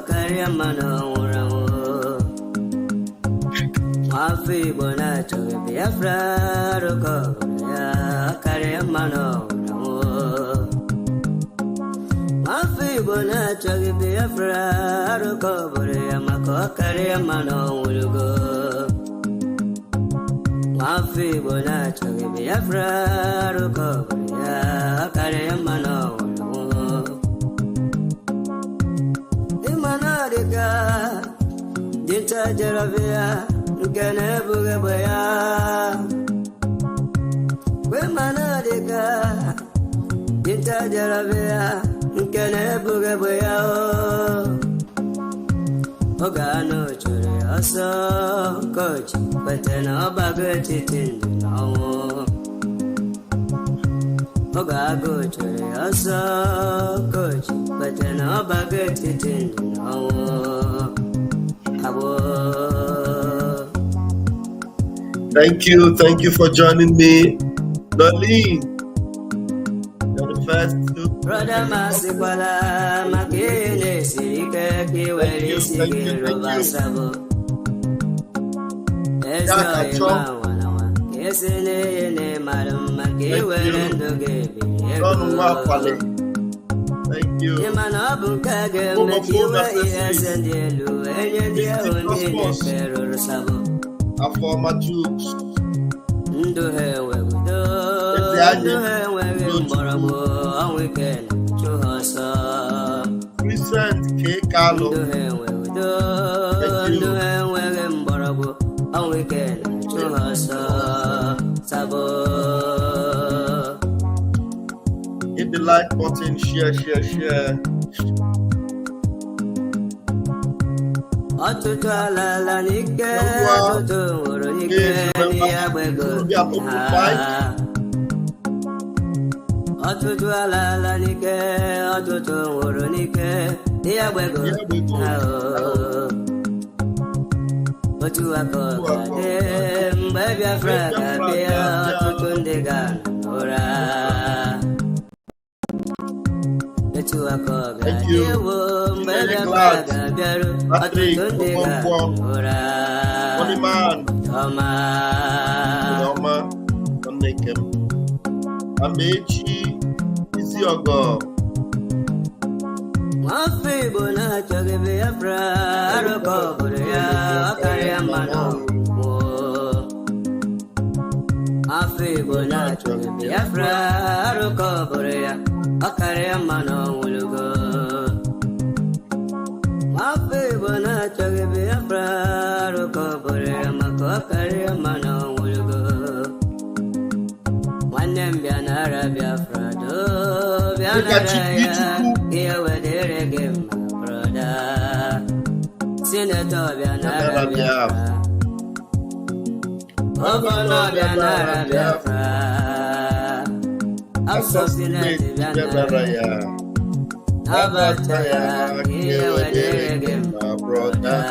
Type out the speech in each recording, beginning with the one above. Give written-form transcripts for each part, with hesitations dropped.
Kariamano Ramo Mafi Bonacho Biafra Rokoya Kariamano Ramo Mafi Bonacho Biafra Rokoya Mako Kariamano Ulugo Mafi Bonacho Biafra Rokoya Kariamano Dinta Jaravia, Ganabugabaya. Wemanadiga, Dinta Jaravia, Ganabugabaya. Ogano Churi, also coach, but an obagati tin. Ogago Churi, also coach, but an obagati tin. Thank you for joining me, Nollywood. You're the first to. Brother Masikwala, Makine, Sirika, Kiwari, Sigi, Robasabo. Esne, Madam Makiwell, and the Thank you. Yamanabu Kaga, Makiwa, yes, and Yelu, and Yelu, Sabo. A former troops. Do her well, do her well, on weekend, to her son. Recent K. Carlo. Do her well, do her well, and Borabo, on weekend, to her son. Sabo. Hit the like button, share. Otutala la nike, tutu nike, niya bwego. Otutala la nike, tutu nike, niya bwego. Otu akoga de, mbebya fraga bia, tutu ndega ora. Thank you. Patrick, Okonkwo, Moneyman, Noma, Onekem, Amechi, Iziogo. Mafi Bonacho Biafra, Rokoya, Kariamano. Mafi Bonacho Biafra, Rokoya. Akariamano Ulugo Mafi Bonacho Biafra Rokoborea Mako Akariamano Ulugo Wanem Bianara Biafra Do Bianara Here where they give my brother Senator Bianara Biafra Ogono Bianara Biafra Assassinate Biafra. Abataya, here my brother.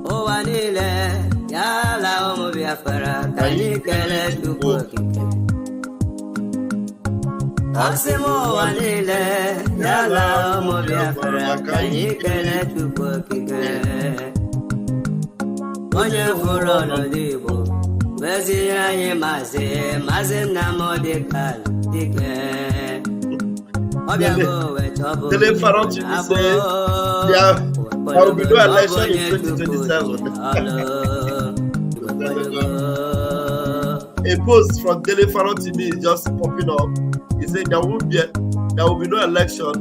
Oh, Anile, Yala, Omo Biafra, Kanikele, to work. Asimo, Anile, Yala, Omo Biafra, Kanikele, to work. Oye, for all of the Wezi maze namo de kal dike. Obiago we tobo. Tele Faroti say, there will be no election in 2027. A post from Tele Faroti is just popping up. He said there will be no election.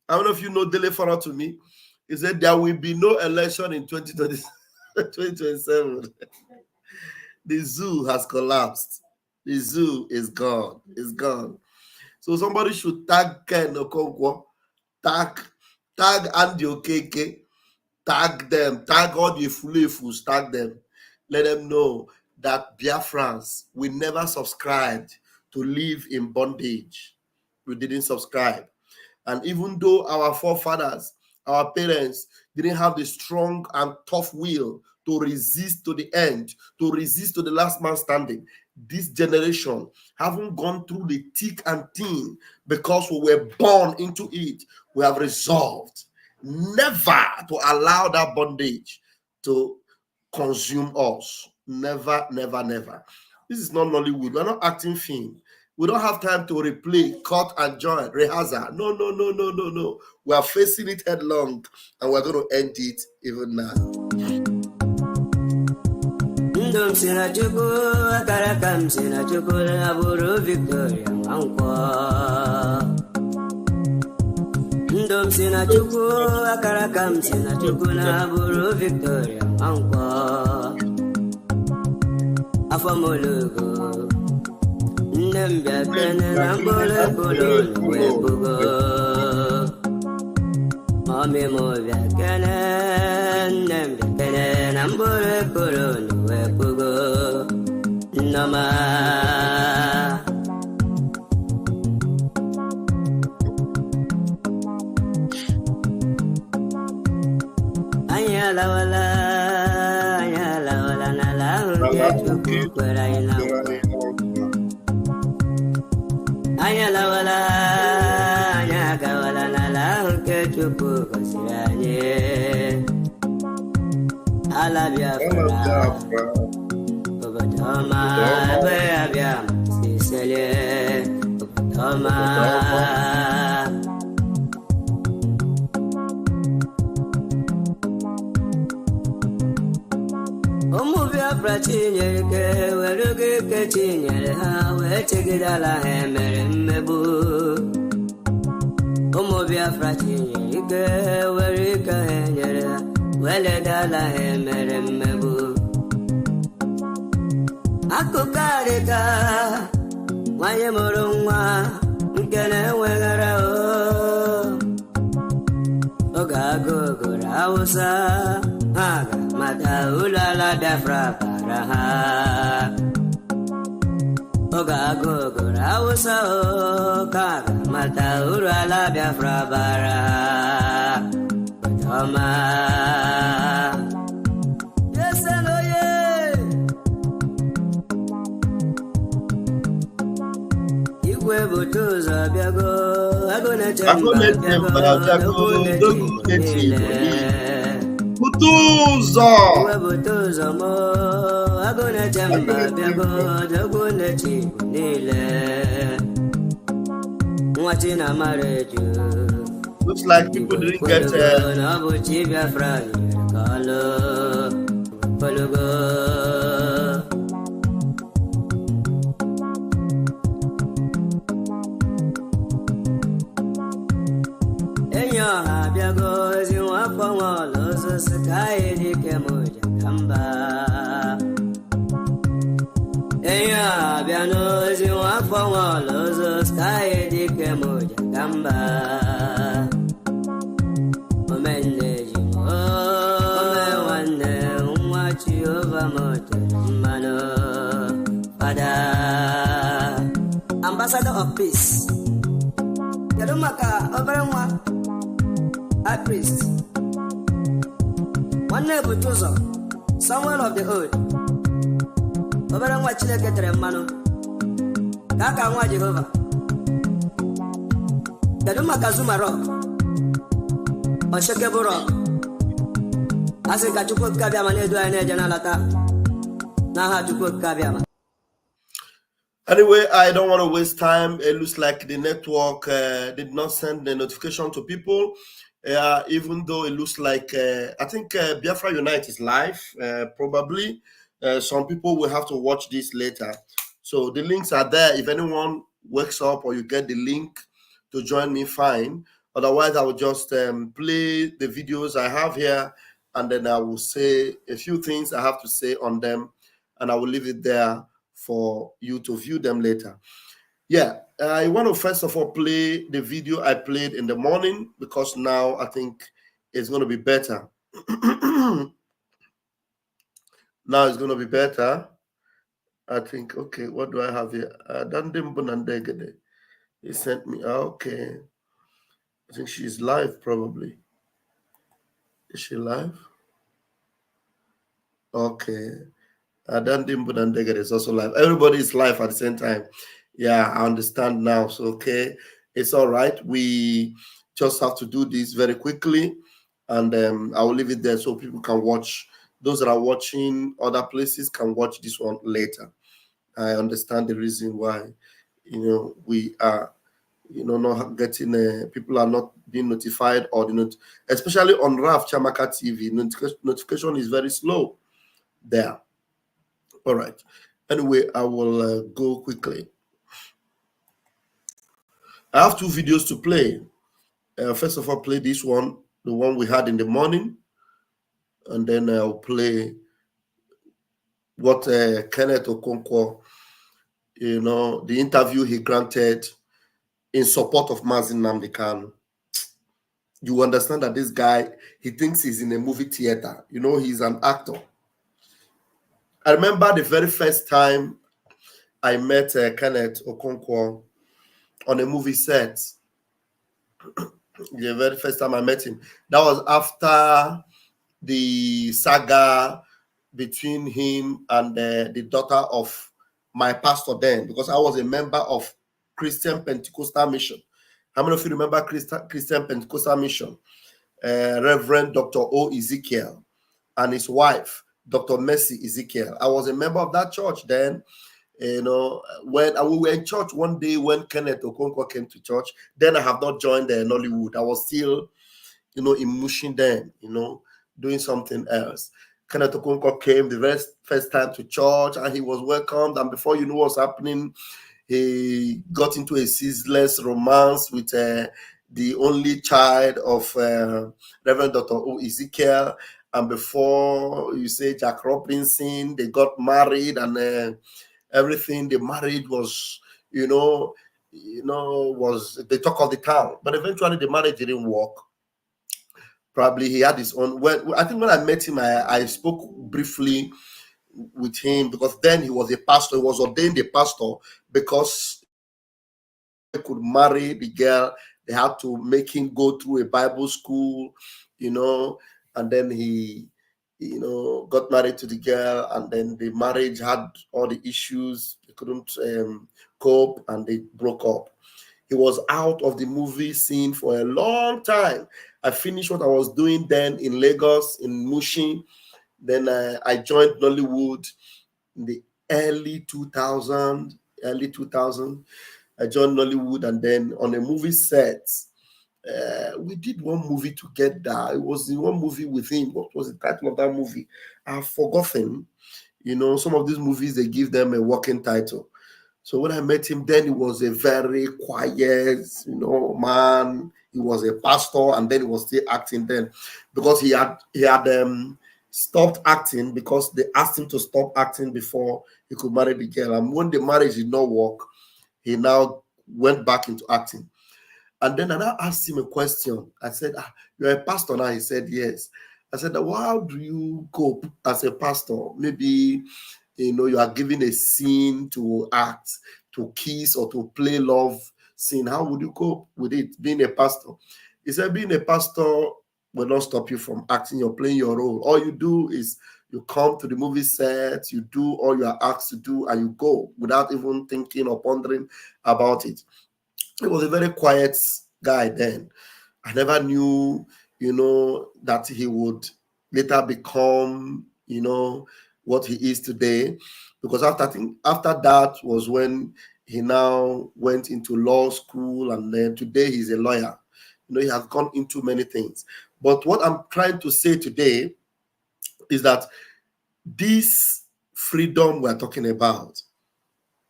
I don't know if you know Tele Faroti. He said there will be no election in 2027. The zoo has collapsed. The zoo is gone. It's gone. So somebody should tag Ken Okonkwo, tag Andy Okeke, tag them, tag all the Fulefus, tag them. Let them know that Biafrans, we never subscribed to live in bondage. We didn't subscribe. And even though our forefathers, our parents didn't have the strong and tough will to resist to the end, to resist to the last man standing, this generation haven't gone through the thick and thin because we were born into it. We have resolved never to allow that bondage to consume us. Never, never, never. This is not Nollywood. We're not acting film. We don't have time to replay, cut and join, rehearsal. No, no, no, no, no, no. We are facing it headlong, and we're going to end it even now. Ndom sina chuku akarakam sina chuku aburu Victoria mankwa. Ndom sina chuku akarakam sina chuku aburu Victoria mankwa. Afamolugo ndembya kene nambole kolon webugo. Mami movya kene ndembya kene nambole kolon webugo. Nama Anyala wala nala ungetu kwera ina. Anyala wala nyaga wala nala ungetu kwasiranye. Ala Biafra Obadoma Biafra Sisele Obadoma. Biafra chinyere ke weruge ke chinyere ha wechigidala hemere mmebu. Biafra chinyere ke werika henyere ha weledala hemere mmebu. Akụkarịka nwanyị mụrụ nwa nke na-enweghara oge agụgụrụ Hausa ha ga-amata ụlọala Biafra bara ha. Oge agụgụrụ Hausa ka ga-amata ụlọala Biafra bara ha. Ọma igwe bute ụzọ bịago agụ na-eche mba bịago bute ụzọ igwe bute ụzọ mo agụ na-eche mba bịago dogo na-eche igbo niile. Nwachi na mara eju looks like people didn't get na ọ bụ chi Biafra nyere ka ọlụ kologo. Ọha bịago ozi nwafọ nwaọlụ osisi ka anyị dike moja ka mba. Enyi ọha bịa n'ozi nwafọ nwaọlụ osisi ka anyị dike moja ka mba. Omenne ji ome nwanne nwa Jehova motere mmanụ. Fada Ambassador of Peace. Kedu maka obere nwa High priest nwanne bute ụzọ Samuel of the old obere nwa Chineke tere mmanụ ka aka nwa Jehova. Kedu maka Zuma Rock Oshekebo Rock asị ka Chukwu okike abịa ma na-edu anyị na-eje n'alata n'aha Chukwu okike abịa ma. Anyway, I don't want to waste time. It looks like the network did not send the notification to people. Even though it looks like, I think Biafra Unite is live, probably. Some people will have to watch this later. So the links are there. If anyone wakes up or you get the link to join me, fine. Otherwise, I will just play the videos I have here, and then I will say a few things I have to say on them, and I will leave it there for you to view them later. Yeah, I want to first of all play the video I played in the morning, because now I think it's going to be better. Now it's going to be better. I think, okay, what do I have here? He sent me, okay. I think she's live probably. Is she live? Okay. Dandimbo Dandega is also live. Everybody is live at the same time. Yeah, I understand now. So okay, it's all right. We just have to do this very quickly, and I will leave it there so people can watch. Those that are watching other places can watch this one later. I understand the reason why, we are, not getting, people are not being notified, or especially on Raf Chamaka TV, notification is very slow there. All right. Anyway, I will go quickly. I have two videos to play. First of all, play this one, the one we had in the morning, and then I'll play what Kenneth Okonkwo, the interview he granted in support of Mazin Nnamdi Kanu. You understand that this guy, he thinks he's in a movie theater. He's an actor. I remember the very first time I met Kenneth Okonkwo on a movie set. The very first time I met him, that was after the saga between him and the daughter of my pastor then, because I was a member of Christian Pentecostal Mission. How many of you remember Christian Pentecostal Mission? Reverend Dr. O. Ezekiel and his wife, Dr. Mercy Ezekiel. I was a member of that church then. When we were in church one day when Kenneth Okonkwo came to church, then I have not joined the Nollywood. I was still, in Mushin then, doing something else. Kenneth Okonkwo came the very first time to church, and he was welcomed. And before you know what's happening, he got into a ceaseless romance with the only child of Reverend Dr. O. Ezekiel. And before you say Jack Robinson, they got married, and everything. The marriage was, was the talk of the town. But eventually the marriage didn't work. Probably he had his own. I think when I met him, I spoke briefly with him, because then he was a pastor. He was ordained a pastor because he could marry the girl. They had to make him go through a Bible school, and then he got married to the girl, and then the marriage had all the issues. They couldn't cope, and they broke up. He was out of the movie scene for a long time. I finished what I was doing then in Lagos, in Mushin. Then I joined Nollywood in the early 2000. I joined Nollywood, and then on a movie set, we did one movie together. It was the one movie with him. What was the title of that movie? I've forgotten. Some of these movies, they give them a working title. So when I met him, then he was a very quiet, man. He was a pastor, and then he was still acting then, because he had stopped acting because they asked him to stop acting before he could marry the girl. And when the marriage did not work, he now went back into acting. And then I asked him a question. I said, "You're a pastor now?" He said, "Yes." I said, "Well, how do you cope as a pastor? Maybe, you are given a scene to act, to kiss, or to play love scene. How would you cope with it, being a pastor?" He said, "Being a pastor will not stop you from acting. You're playing your role. All you do is you come to the movie set, you do all you are asked to do, and you go without even thinking or pondering about it." He was a very quiet guy then. I never knew, that he would later become, what he is today. Because after that was when he now went into law school, and then today he's a lawyer. He has gone into many things. But what I'm trying to say today is that this freedom we're talking about,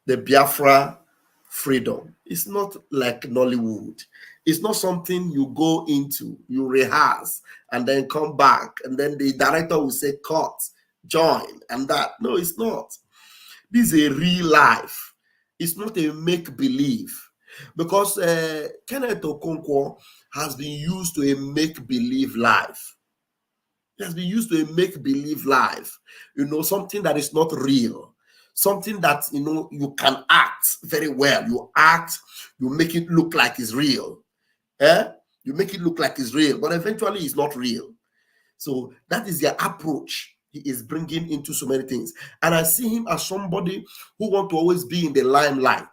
the Biafra freedom, it's not like Nollywood. It's not something you go into, you rehearse, and then come back, and then the director will say, "Cut, join," and that. No, it's not. This is a real life. It's not a make-believe. Because Kenneth Okonkwo has been used to a make-believe life. He has been used to a make-believe life. Something that is not real. Something that, you can act very well. You act, you make it look like it's real. You make it look like it's real, but eventually it's not real. So that is their approach. he is bringing into so many things. And I see him as somebody who want to always be in the limelight.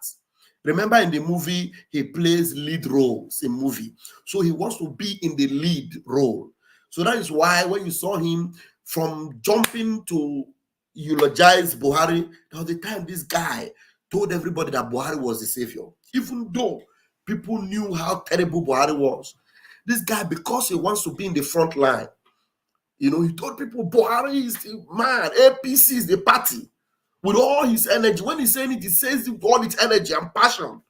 Remember in the movie, he plays lead roles in movie. So he wants to be in the lead role. So that is why when you saw him from jumping to eulogize Buhari, there was the time this guy told everybody that Buhari was the savior. Even though people knew how terrible Buhari was. This guy, because he wants to be in the front line, he told people Buhari is the man, APC is the party. With all his energy. When he's saying it, he says it with all its energy and passion.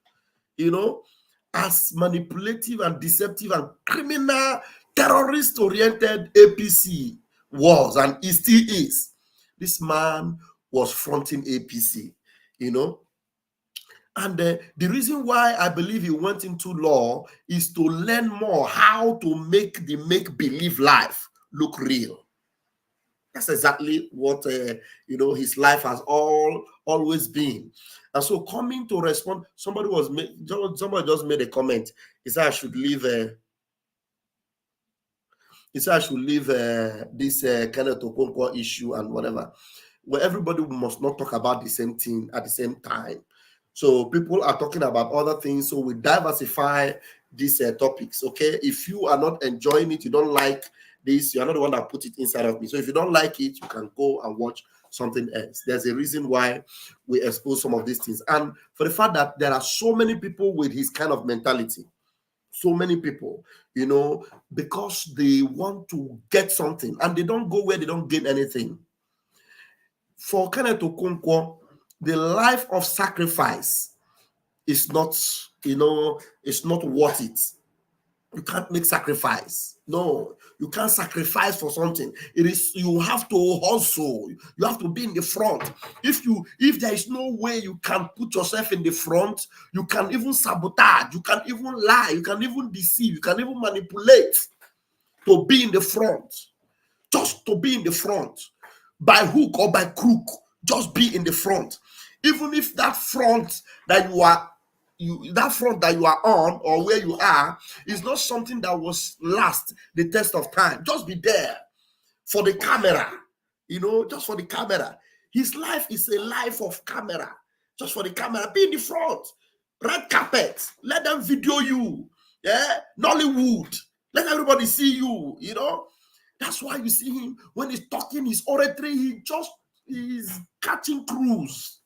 As manipulative and deceptive and criminal, terrorist-oriented APC was, and he still is, this man was fronting APC, And the reason why I believe he went into law is to learn more how to make the make-believe life look real. That's exactly what his life has always been. And so coming to respond, somebody just made a comment. He said I should leave. This Kenneth Okonkwo issue and whatever. Well, everybody must not talk about the same thing at the same time. So people are talking about other things. So we diversify these topics. Okay, if you are not enjoying it, you don't like this, you're not the one that put it inside of me. So if you don't like it, you can go and watch something else. There's a reason why we expose some of these things. And for the fact that there are so many people with his kind of mentality, so many people, because they want to get something and they don't go where they don't gain anything. For Kenneth Okonkwo, the life of sacrifice is not, it's not worth it. You can't make sacrifice. No, you can't sacrifice for something. It is, you have to hustle. You have to be in the front. If there is no way you can put yourself in the front, you can even sabotage, you can even lie, you can even deceive, you can even manipulate to be in the front. Just to be in the front. By hook or by crook, just be in the front. Even if that front that you are on or where you are is not something that was last the test of time. Just be there for the camera, just for the camera. His life is a life of camera, just for the camera. Be in the front, red carpet, let them video you. Yeah, Nollywood, let everybody see you. That's why you see him when he's talking his oratory, he's catching cruise.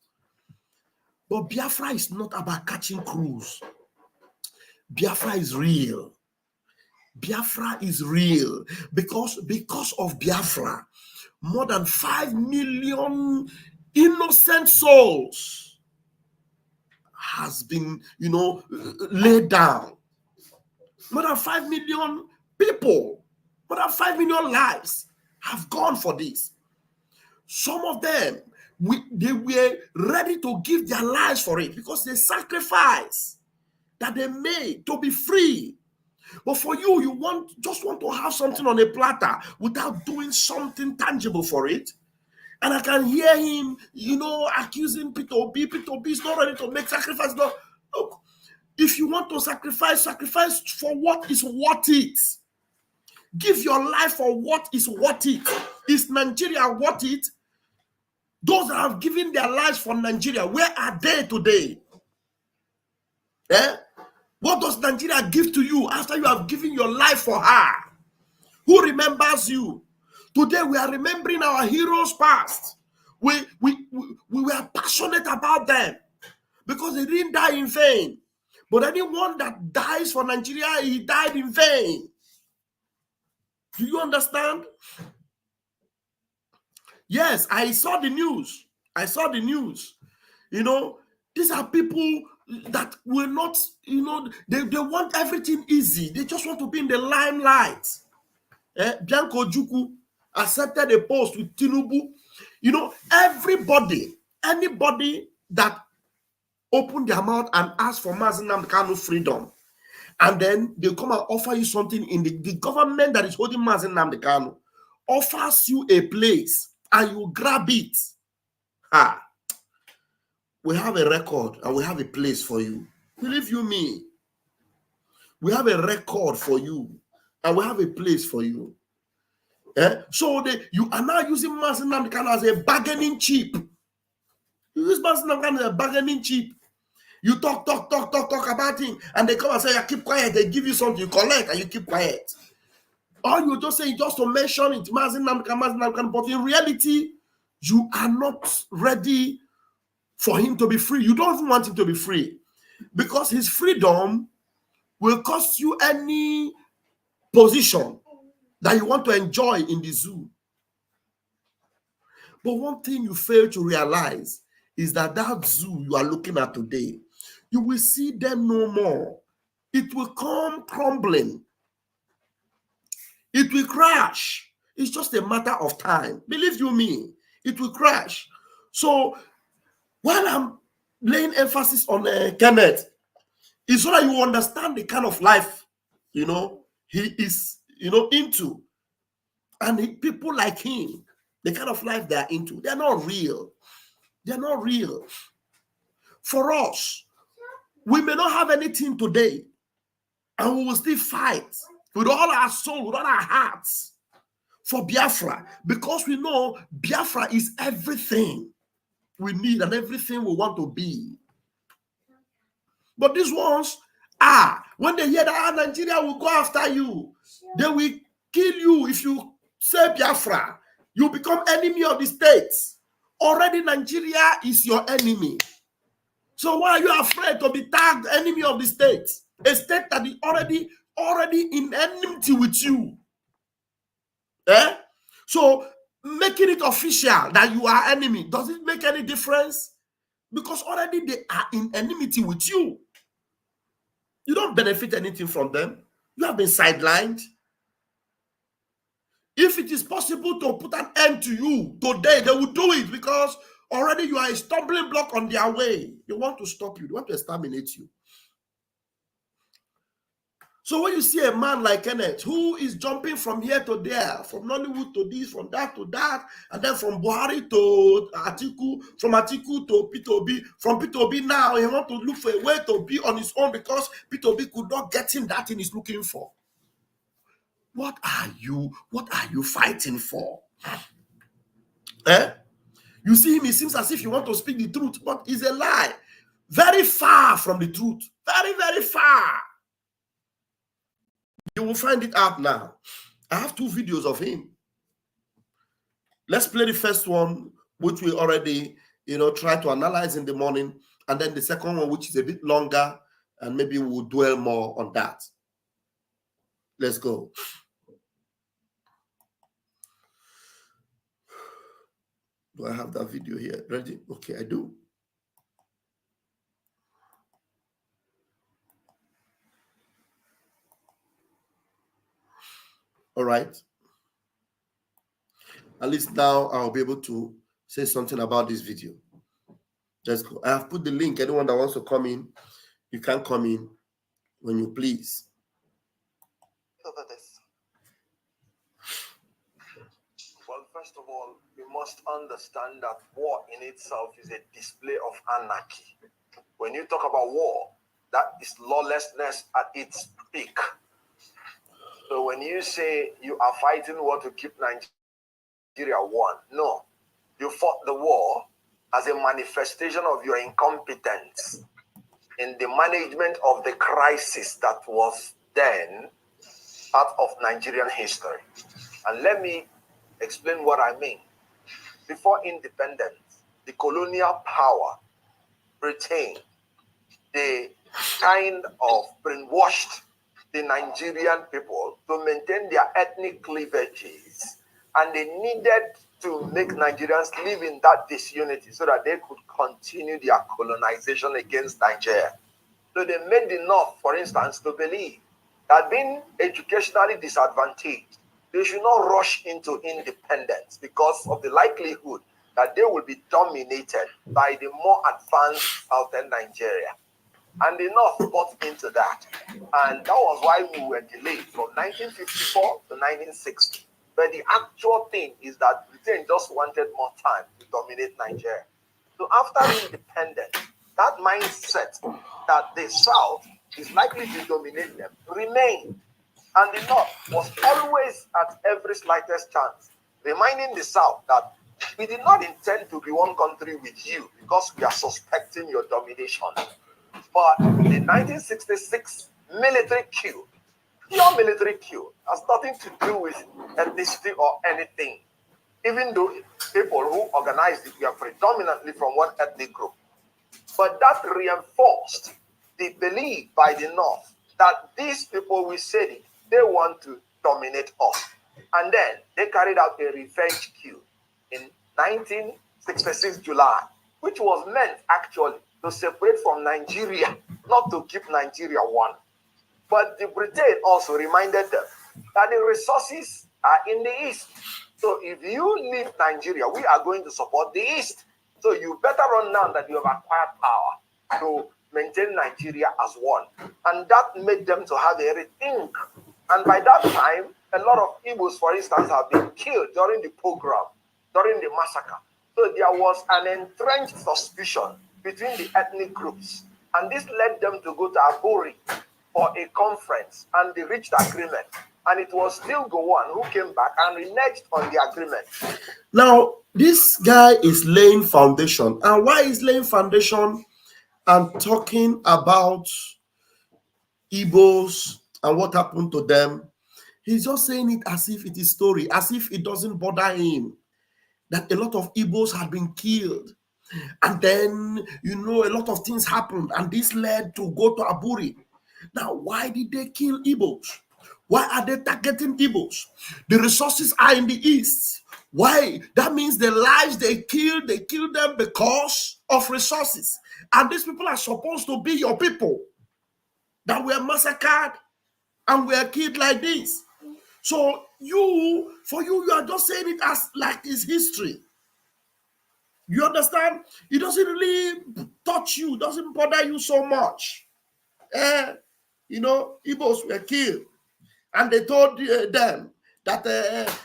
But Biafra is not about catching cruise. Biafra is real. Biafra is real because of Biafra, more than 5 million innocent souls has been, laid down. More than 5 million people, more than 5 million lives have gone for this. Some of them, they were ready to give their lives for it because they sacrifice that they made to be free. But for you, just want to have something on a platter without doing something tangible for it. And I can hear him, accusing Peter Obi. Peter Obi is not ready to make sacrifice. No, look, if you want to sacrifice for what is worth it. Give your life for what is worth it. Is Nigeria worth it? Those that have given their lives for Nigeria, where are they today? What does Nigeria give to you after you have given your life for her? Who remembers you? Today we are remembering our heroes past. We were passionate about them because they didn't die in vain. But anyone that dies for Nigeria, he died in vain. Do you understand? Yes, I saw the news. These are people that will not, they want everything easy. They just want to be in the limelight. Bianco Juku accepted a post with Tinubu. Anybody that opened their mouth and asked for Mazi Nnamdi Kanu freedom, and then they come and offer you something in the government that is holding Mazi Nnamdi Kanu offers you a place and you grab it. We have a record and we have a place for you. Believe you me. We have a record for you and we have a place for you. So you are now using Mazi Nnamdi Kanu as a bargaining chip. You use Mazi Nnamdi Kanu as a bargaining chip. You talk about him, and they come and say, "You keep quiet." They give you something, you collect, and you keep quiet. Or you just say just to mention it, Mazi Nnamdi Kanu, but in reality, you are not ready for him to be free. You don't even want him to be free, because his freedom will cost you any position that you want to enjoy in the zoo. But one thing you fail to realize is that zoo you are looking at today, you will see them no more. It will come crumbling. It will crash. It's just a matter of time. Believe you me, it will crash. So while I'm laying emphasis on Kenneth, it's so that you understand the kind of life, he is, into. And people like him, the kind of life they're into, they're not real. They're not real. For us, we may not have anything today, and we will still fight with all our soul, with all our hearts for Biafra, because we know Biafra is everything we need and everything we want to be. But these ones, when they hear that Nigeria will go after you, they will kill you. If you say Biafra, you become enemy of the states. Already Nigeria is your enemy. So why are you afraid to be tagged enemy of the state? A state that is already in enmity with you. So making it official that you are enemy, does it make any difference? Because already they are in enmity with you. You don't benefit anything from them. You have been sidelined. If it is possible to put an end to you today, they will do it, because already you are a stumbling block on their way. They want to stop you. They want to exterminate you. So when you see a man like Kenneth, who is jumping from here to there, from Nollywood to this, from that to that, and then from Buhari to Atiku, from Atiku to P2B, from P2B now, he wants to look for a way to be on his own, because P2B could not get him that thing he's looking for. What are you fighting for? You see him, it seems as if you want to speak the truth, but it's a lie. Very far from the truth. Very, very far. You will find it out now. I have 2 videos of him. Let's play the first one, which we already, try to analyze in the morning, and then the second one, which is a bit longer, and maybe we'll dwell more on that. Let's go. Do I have that video here ready? Okay, I do. All right. At least now I'll be able to say something about this video. Let's go. I have put the link. Anyone that wants to come in, you can come in when you please. Over this. Well, first of all, we must understand that war in itself is a display of anarchy. When you talk about war, that is lawlessness at its peak. So when you say you are fighting war to keep Nigeria one, no. You fought the war as a manifestation of your incompetence in the management of the crisis that was then part of Nigerian history. And let me explain what I mean. Before independence, the colonial power, Britain, they kind of brainwashed the Nigerian people to maintain their ethnic cleavages, and they needed to make Nigerians live in that disunity so that they could continue their colonization against Nigeria. So they made the North, for instance, to believe that being educationally disadvantaged, they should not rush into independence because of the likelihood that they will be dominated by the more advanced southern Nigeria. And the North bought into that. And that was why we were delayed from 1954 to 1960. But the actual thing is that Britain just wanted more time to dominate Nigeria. So after independence, that mindset that the South is likely to dominate them remained. And the North was always at every slightest chance reminding the South that we did not intend to be one country with you because we are suspecting your domination. But the 1966 military coup, pure military coup, has nothing to do with ethnicity or anything, even though people who organized it were predominantly from one ethnic group. But that reinforced the belief by the North that these people we said it, they want to dominate us. And then they carried out a revenge coup in 1966 July, which was meant actually to separate from Nigeria, not to keep Nigeria one. But the Britain also reminded them that the resources are in the East. So if you leave Nigeria, we are going to support the East. So you better run now that you have acquired power to maintain Nigeria as one. And that made them to have a rethink. And by that time, a lot of Igbos, for instance, have been killed during the pogrom, during the massacre. So there was an entrenched suspicion between the ethnic groups. And this led them to go to Aburi for a conference, and they reached agreement. And it was still Gowon who came back and reneged on the agreement. Now, this guy is laying foundation. And why is laying foundation and talking about Igbos and what happened to them? He's just saying it as if it is story, as if it doesn't bother him that a lot of Igbos had been killed. And then, a lot of things happened, and this led to go to Aburi. Now, why did they kill Igbos? Why are they targeting Igbos? The resources are in the East. Why? That means the lives they killed them because of resources. And these people are supposed to be your people that were massacred and were killed like this. So you are just saying it as like it's history. You understand? It doesn't really touch you, doesn't bother you so much. Igbos were killed. And they told them that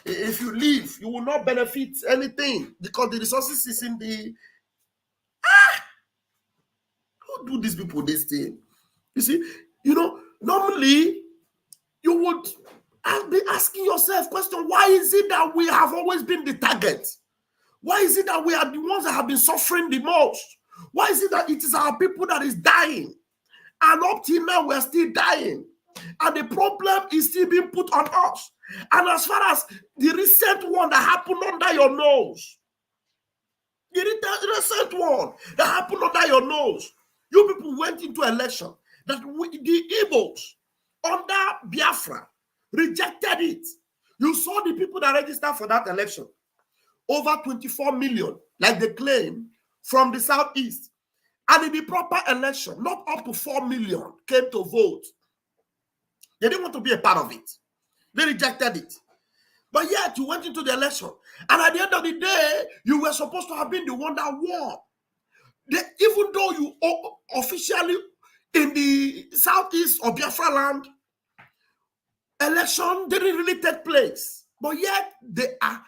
if you leave, you will not benefit anything because the resources is in the... Who do these people this thing? You see, normally you would be asking yourself question, why is it that we have always been the target? Why is it that we are the ones that have been suffering the most? Why is it that it is our people that is dying? And up till now, we're still dying. And the problem is still being put on us. And as far as the recent one that happened under your nose, the recent one that happened under your nose, you people went into election that the Igbos under Biafra rejected it. You saw the people that registered for that election. Over 24 million, like they claim, from the Southeast. And in the proper election, not up to 4 million came to vote. They didn't want to be a part of it. They rejected it. But yet, you went into the election. And at the end of the day, you were supposed to have been the one that won. Even though you officially in the Southeast or Biafra land, election didn't really take place. But yet, they are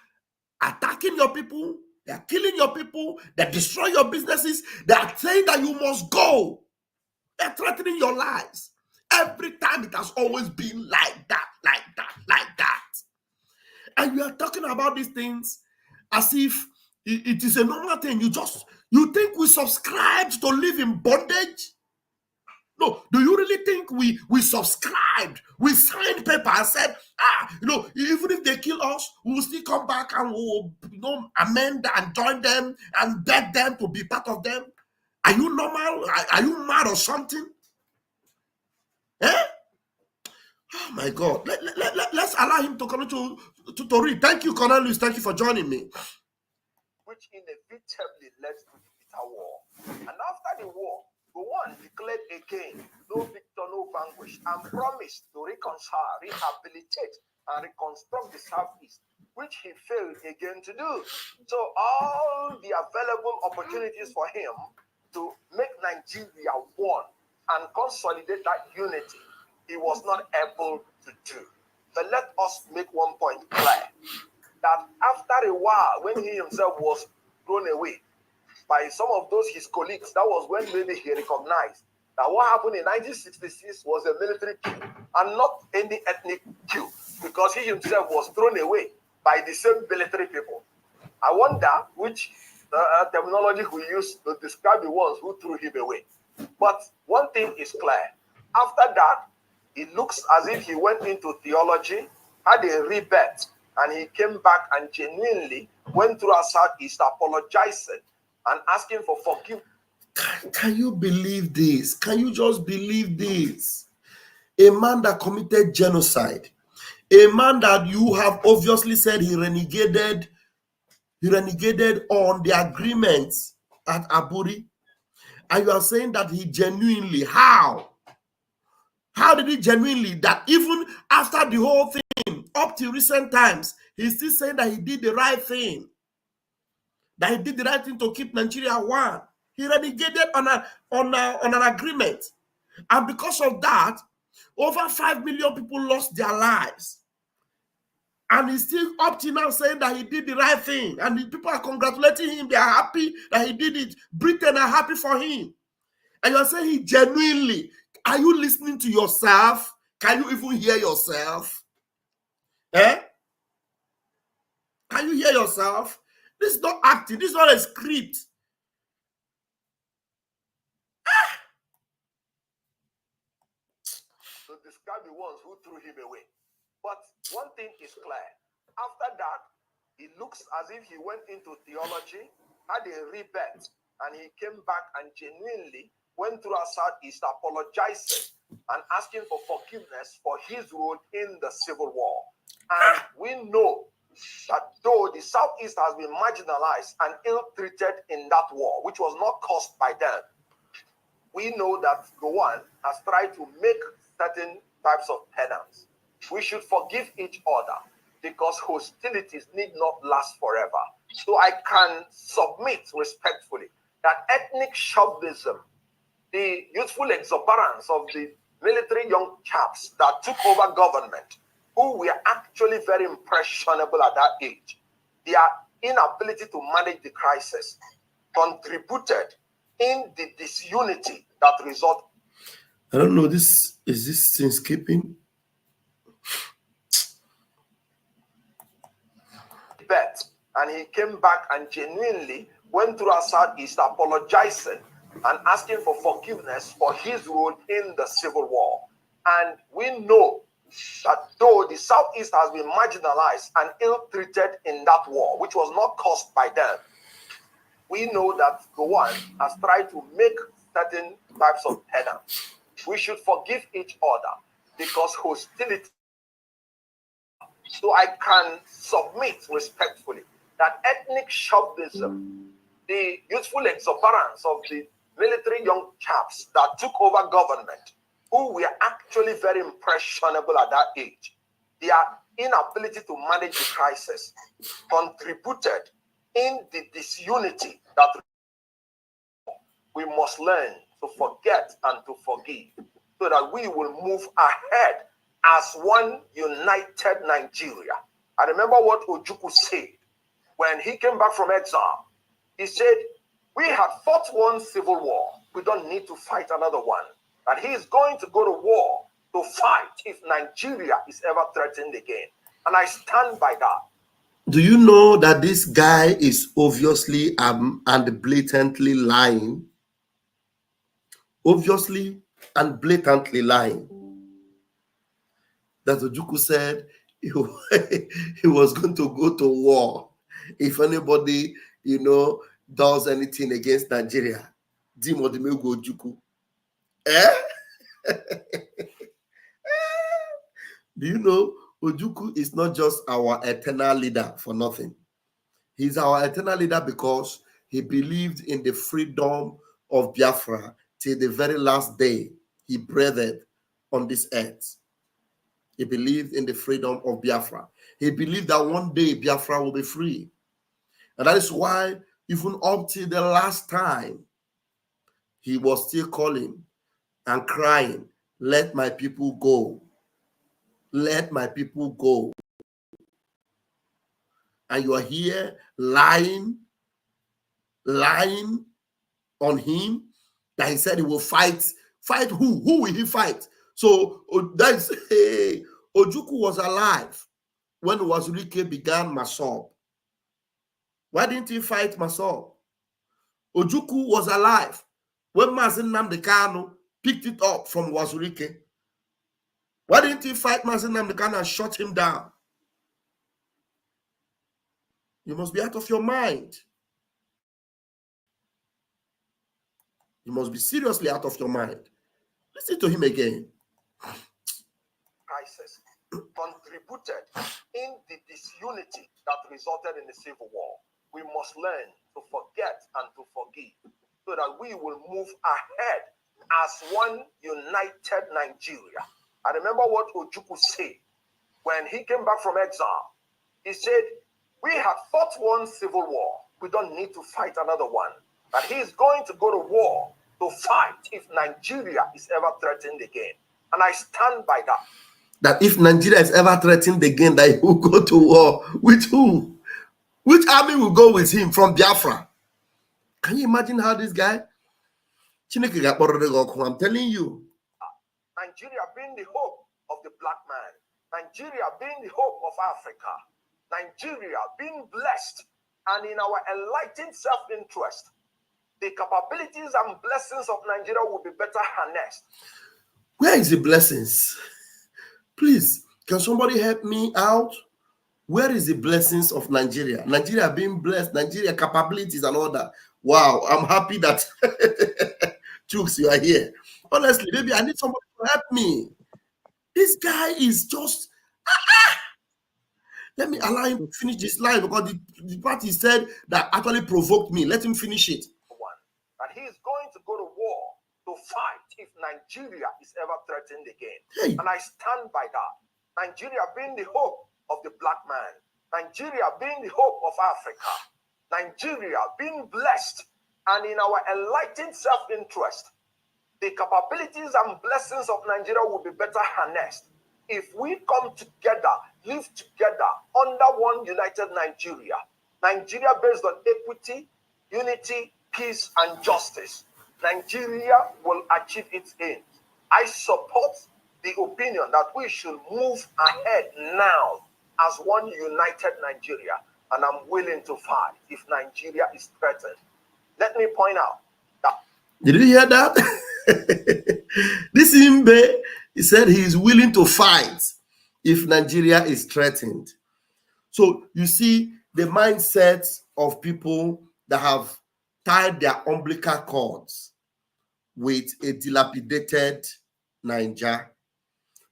attacking your people. They are killing your people. They destroy your businesses. They are saying that you must go. They are threatening your lives. Every time it has always been like that, like that, like that. And you are talking about these things as if it is a normal thing. You think we subscribed to live in bondage? No, do you really think we subscribed? We signed paper and said, even if they kill us, we will still come back and we will amend and join them and beg them to be part of them. Are you normal? Are you mad or something? Eh? Oh my God. Let's allow him to come to read. Thank you, Cornelius. Thank you for joining me. Which inevitably led to the bitter war. And after the war, Gowon declared again, no victor, no vanquish, and promised to reconcile, rehabilitate, and reconstruct the Southeast, which he failed again to do. So all the available opportunities for him to make Nigeria one and consolidate that unity, he was not able to do. But let us make one point clear, that after a while, when he himself was thrown away by some of those his colleagues, that was when maybe he recognized Now, what happened in 1966 was a military coup and not any ethnic coup, because he himself was thrown away by the same military people. I wonder which terminology we use to describe the ones who threw him away. But one thing is clear. After that, it looks as if he went into theology, had a rebirth, and he came back and genuinely went through our Southeast apologizing and asking for forgiveness. Can you believe this? Can you just believe this? A man that committed genocide, a man that you have obviously said he renegated on the agreements at Aburi, and you are saying that he genuinely, how did he genuinely, that even after the whole thing, up to recent times, he's still saying that he did the right thing, to keep Nigeria one? He renegated on an agreement, and because of that, over 5 million people lost their lives. And he's still up to now saying that he did the right thing. And the people are congratulating him. They are happy that he did it. Britain are happy for him. And you're saying he genuinely, are you listening to yourself? Can you even hear yourself? Eh? Can you hear yourself? This is not acting. This is not a script. To describe the ones who threw him away. But one thing is clear. After that, it looks as if he went into theology, had a rebirth, and he came back and genuinely went through our Southeast apologizing and asking for forgiveness for his role in the Civil War. And we know that though the Southeast has been marginalized and ill-treated in that war, which was not caused by them, we know that Gowon has tried to make certain types of penance. We should forgive each other because hostilities need not last forever. So I can submit respectfully that ethnic chauvinism, the youthful exuberance of the military young chaps that took over government, who were actually very impressionable at that age, their inability to manage the crisis contributed in the disunity that resulted. I don't know, is this thing skipping? And he came back and genuinely went through our Southeast apologizing and asking for forgiveness for his role in the Civil War. And we know that though the Southeast has been marginalized and ill-treated in that war, which was not caused by them, we know that Gowon has tried to make certain types of penance. We should forgive each other because hostility. So I can submit respectfully that ethnic chauvinism, the youthful exuberance of the military young chaps that took over government, who were actually very impressionable at that age, their inability to manage the crisis contributed in the disunity that we must learn to forget and to forgive so that we will move ahead as one united Nigeria. I remember what Ojukwu said when he came back from exile. He said, we had fought one civil war. We don't need to fight another one. And he is going to go to war to fight if Nigeria is ever threatened again. And I stand by that. Do you know that this guy is obviously and blatantly lying? Obviously and blatantly lying. That Ojukwu said he was going to go to war if anybody, does anything against Nigeria. Dimodimego Ojukwu. Do you know Ojukwu is not just our eternal leader for nothing? He's our eternal leader because he believed in the freedom of Biafra till the very last day he breathed on this earth. He believed in the freedom of Biafra. He believed that one day Biafra will be free. And that is why even up till the last time, he was still calling and crying, let my people go. Let my people go. And you are here lying on him, that he said he will fight Fight who? Who will he fight? So that's hey, Ojukwu was alive when Wazirike began Masob. Why didn't he fight Masob? Ojukwu was alive when Mazin Nnamdi Kanu picked it up from Wazirike. Why didn't he fight Mazin Nnamdi Kanu and shut him down? You must be out of your mind. You must be seriously out of your mind. Listen to him again. Crisis contributed in the disunity that resulted in the civil war. We must learn to forget and to forgive so that we will move ahead as one united Nigeria. I remember what Ojukwu said when he came back from exile. He said, we have fought one civil war. We don't need to fight another one. That he is going to go to war to fight if Nigeria is ever threatened again. And I stand by that. That if Nigeria is ever threatened again, that he will go to war. With who? Which army will go with him from Biafra? Can you imagine how this guy? I'm telling you. Nigeria being the hope of the black man. Nigeria being the hope of Africa. Nigeria being blessed and in our enlightened self-interest. The capabilities and blessings of Nigeria will be better harnessed. Where is the blessings? Please, can somebody help me out? Where is the blessings of Nigeria? Nigeria being blessed, Nigeria capabilities and all that. Wow, I'm happy that Chooks, you are here. Honestly, maybe I need somebody to help me. This guy is just... Let me allow him to finish this line because the part he said that actually provoked me. Let him finish it. That he is going to go to war to fight if Nigeria is ever threatened again. Hey. And I stand by that. Nigeria being the hope of the black man. Nigeria being the hope of Africa. Nigeria being blessed and in our enlightened self-interest. The capabilities and blessings of Nigeria will be better harnessed if we come together, live together under one united Nigeria. Nigeria based on equity, unity, peace, and justice. Nigeria will achieve its aims. I support the opinion that we should move ahead now as one united Nigeria, and I'm willing to fight if Nigeria is threatened. Let me point out that... Did you hear that? This Imbe, he said he is willing to fight if Nigeria is threatened. So you see the mindset of people that have tied their umbilical cords with a dilapidated Nigeria,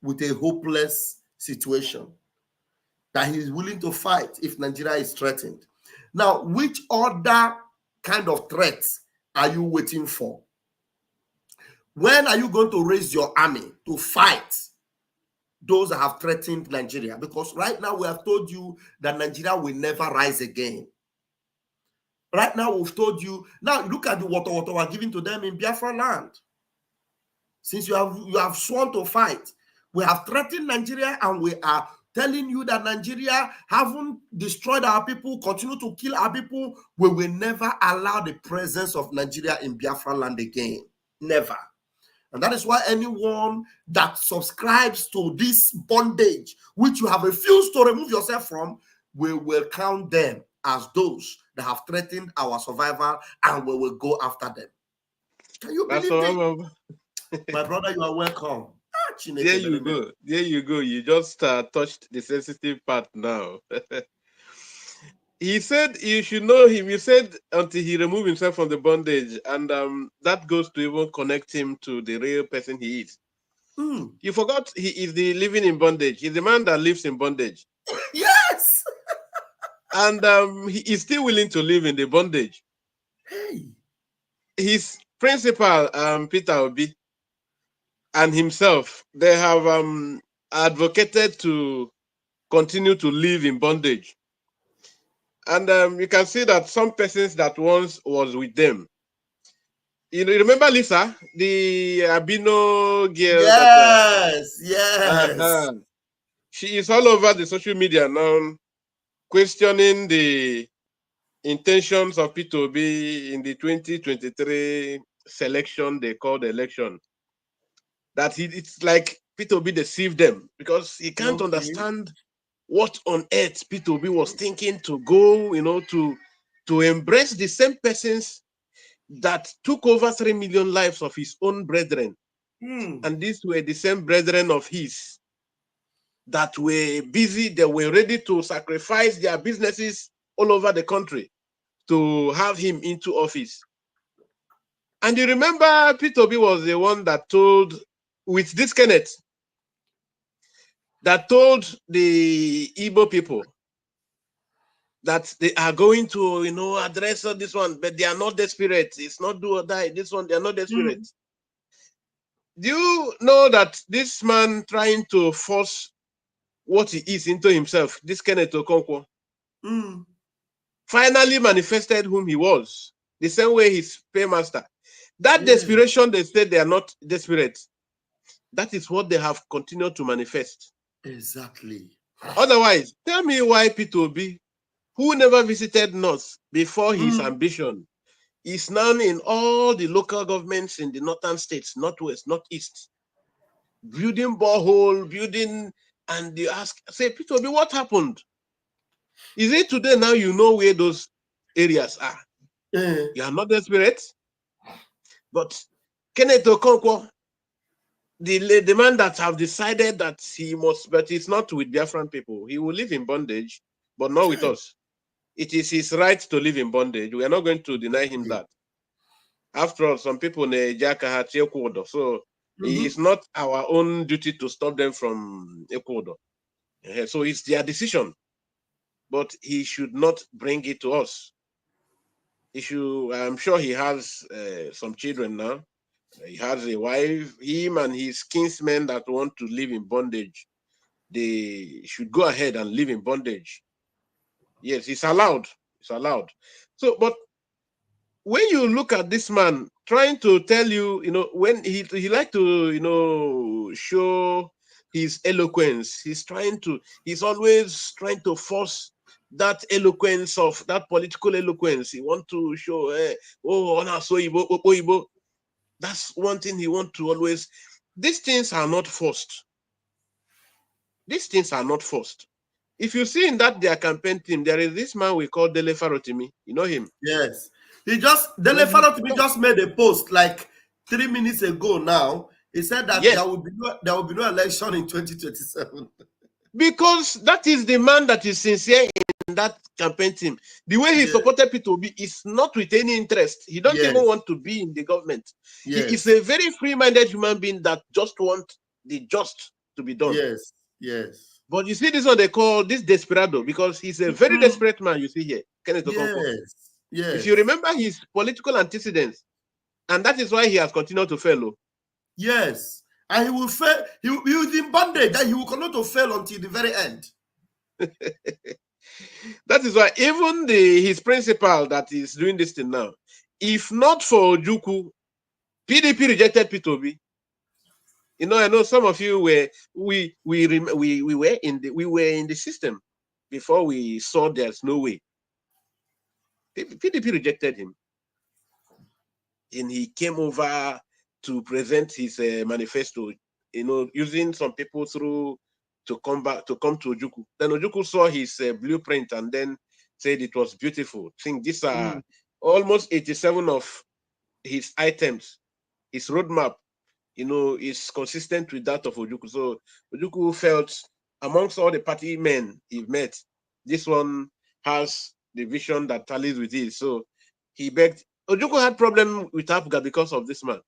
with a hopeless situation, that he is willing to fight if Nigeria is threatened. Now, which other kind of threats are you waiting for? When are you going to raise your army to fight those that have threatened Nigeria? Because right now we have told you that Nigeria will never rise again. Right now we've told you. Now look at the water we're giving to them in Biafra land. Since you have sworn to fight, we have threatened Nigeria and we are telling you that Nigeria haven't destroyed our people, continue to kill our people. We will never allow the presence of Nigeria in Biafra land again. Never. And that is why anyone that subscribes to this bondage, which you have refused to remove yourself from, we will count them as those that have threatened our survival, and we will go after them. Can you believe it? My brother, you are welcome. There you go. There you go. You just touched the sensitive part now. He said you should know him. You said until he removed himself from the bondage, and that goes to even connect him to the real person he is. You forgot he is the living in bondage. He's the man that lives in bondage. Yes. And he is still willing to live in the bondage. Hey. His principal, Peter Obi, and himself, they have advocated to continue to live in bondage. And you can see that some persons that once was with them. You know, remember Lisa, the albino girl? Yes, yes. She is all over the social media now, questioning the intentions of P2B in the 2023 selection they called election. that it's like Peter Obi deceived them because he can't understand what on earth Peter Obi was thinking to go, to embrace the same persons that took over 3 million lives of his own brethren. And these were the same brethren of his that were busy, they were ready to sacrifice their businesses all over the country to have him into office. And you remember Peter Obi was the one that told, with this Kenneth, that told the Igbo people that they are going to, address this one, but they are not desperate. It's not do or die. This one, they are not desperate. Do you know that this man trying to force what he is into himself, this Kenneth Okonkwo, finally manifested whom he was, the same way his paymaster. That desperation, they said they are not desperate. That is what they have continued to manifest. Exactly. Otherwise, tell me why Peter Obi, who never visited North before his ambition, is now in all the local governments in the northern states, northwest, northeast, building borehole, and you ask, say, Peter Obi, what happened? Is it today now you know where those areas are? You are not desperate. But Kenneth Okonkwo, the man that have decided that he must, but it's not with Biafran people. He will live in bondage, but not with us. It is his right to live in bondage. We are not going to deny him that. After all, some people so it's not our own duty to stop them from Ecuador. So it's their decision, but he should not bring it to us. I'm sure he has some children now. He has a wife. Him and his kinsmen that want to live in bondage, they should go ahead and live in bondage. Yes, it's allowed. It's allowed. So, but when you look at this man trying to tell you, when he like to, show his eloquence, he's always trying to force that eloquence of that political eloquence. He want to show, Ibo. That's one thing he want to always. These things are not forced. These things are not forced. If you see in their campaign team, there is this man we call Dele Farotimi. You know him? Yes. Dele Farotimi just made a post like 3 minutes ago now. He said that there will be no election in 2027. Because that is the man that is sincere in that campaign team. The way he supported Peter Obi is not with any interest. He don't even want to be in the government. He is a very free-minded human being that just wants the just to be done. Yes. But you see this one they call this desperado because he's a very desperate man. You see here, Kenneth Okonkwo. Yes. If you remember his political antecedents, and that is why he has continued to fail. Yes. And he will fail. He will be in bondage, and he will continue to fail until the very end. That is why even his principal that is doing this thing now, if not for Ojukwu, PDP rejected Peter Obi. I know some of you were we were in the system before we saw there's no way. PDP rejected him, and he came over to present his manifesto. Using some people to come to Ojukwu. Then Ojukwu saw his blueprint and then said it was beautiful. I think these are almost 87 of his items. His roadmap, is consistent with that of Ojukwu. So Ojukwu felt amongst all the party men he met, this one has the vision that tallies with his. So he begged. Ojukwu had problem with Afga because of this man.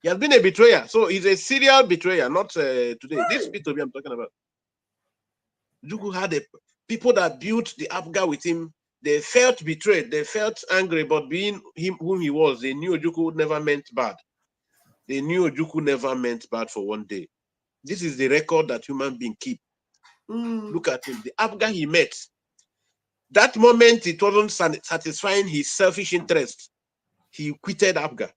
He has been a betrayer. So he's a serial betrayer, not today. This Peter Obi I'm talking about. Ojukwu had people that built the Afga with him. They felt betrayed. They felt angry, but being him whom he was, they knew Ojukwu never meant bad. They knew Ojukwu never meant bad for one day. This is the record that human beings keep. Look at him. The Afga he met, that moment it wasn't satisfying his selfish interest. He quitted Afga.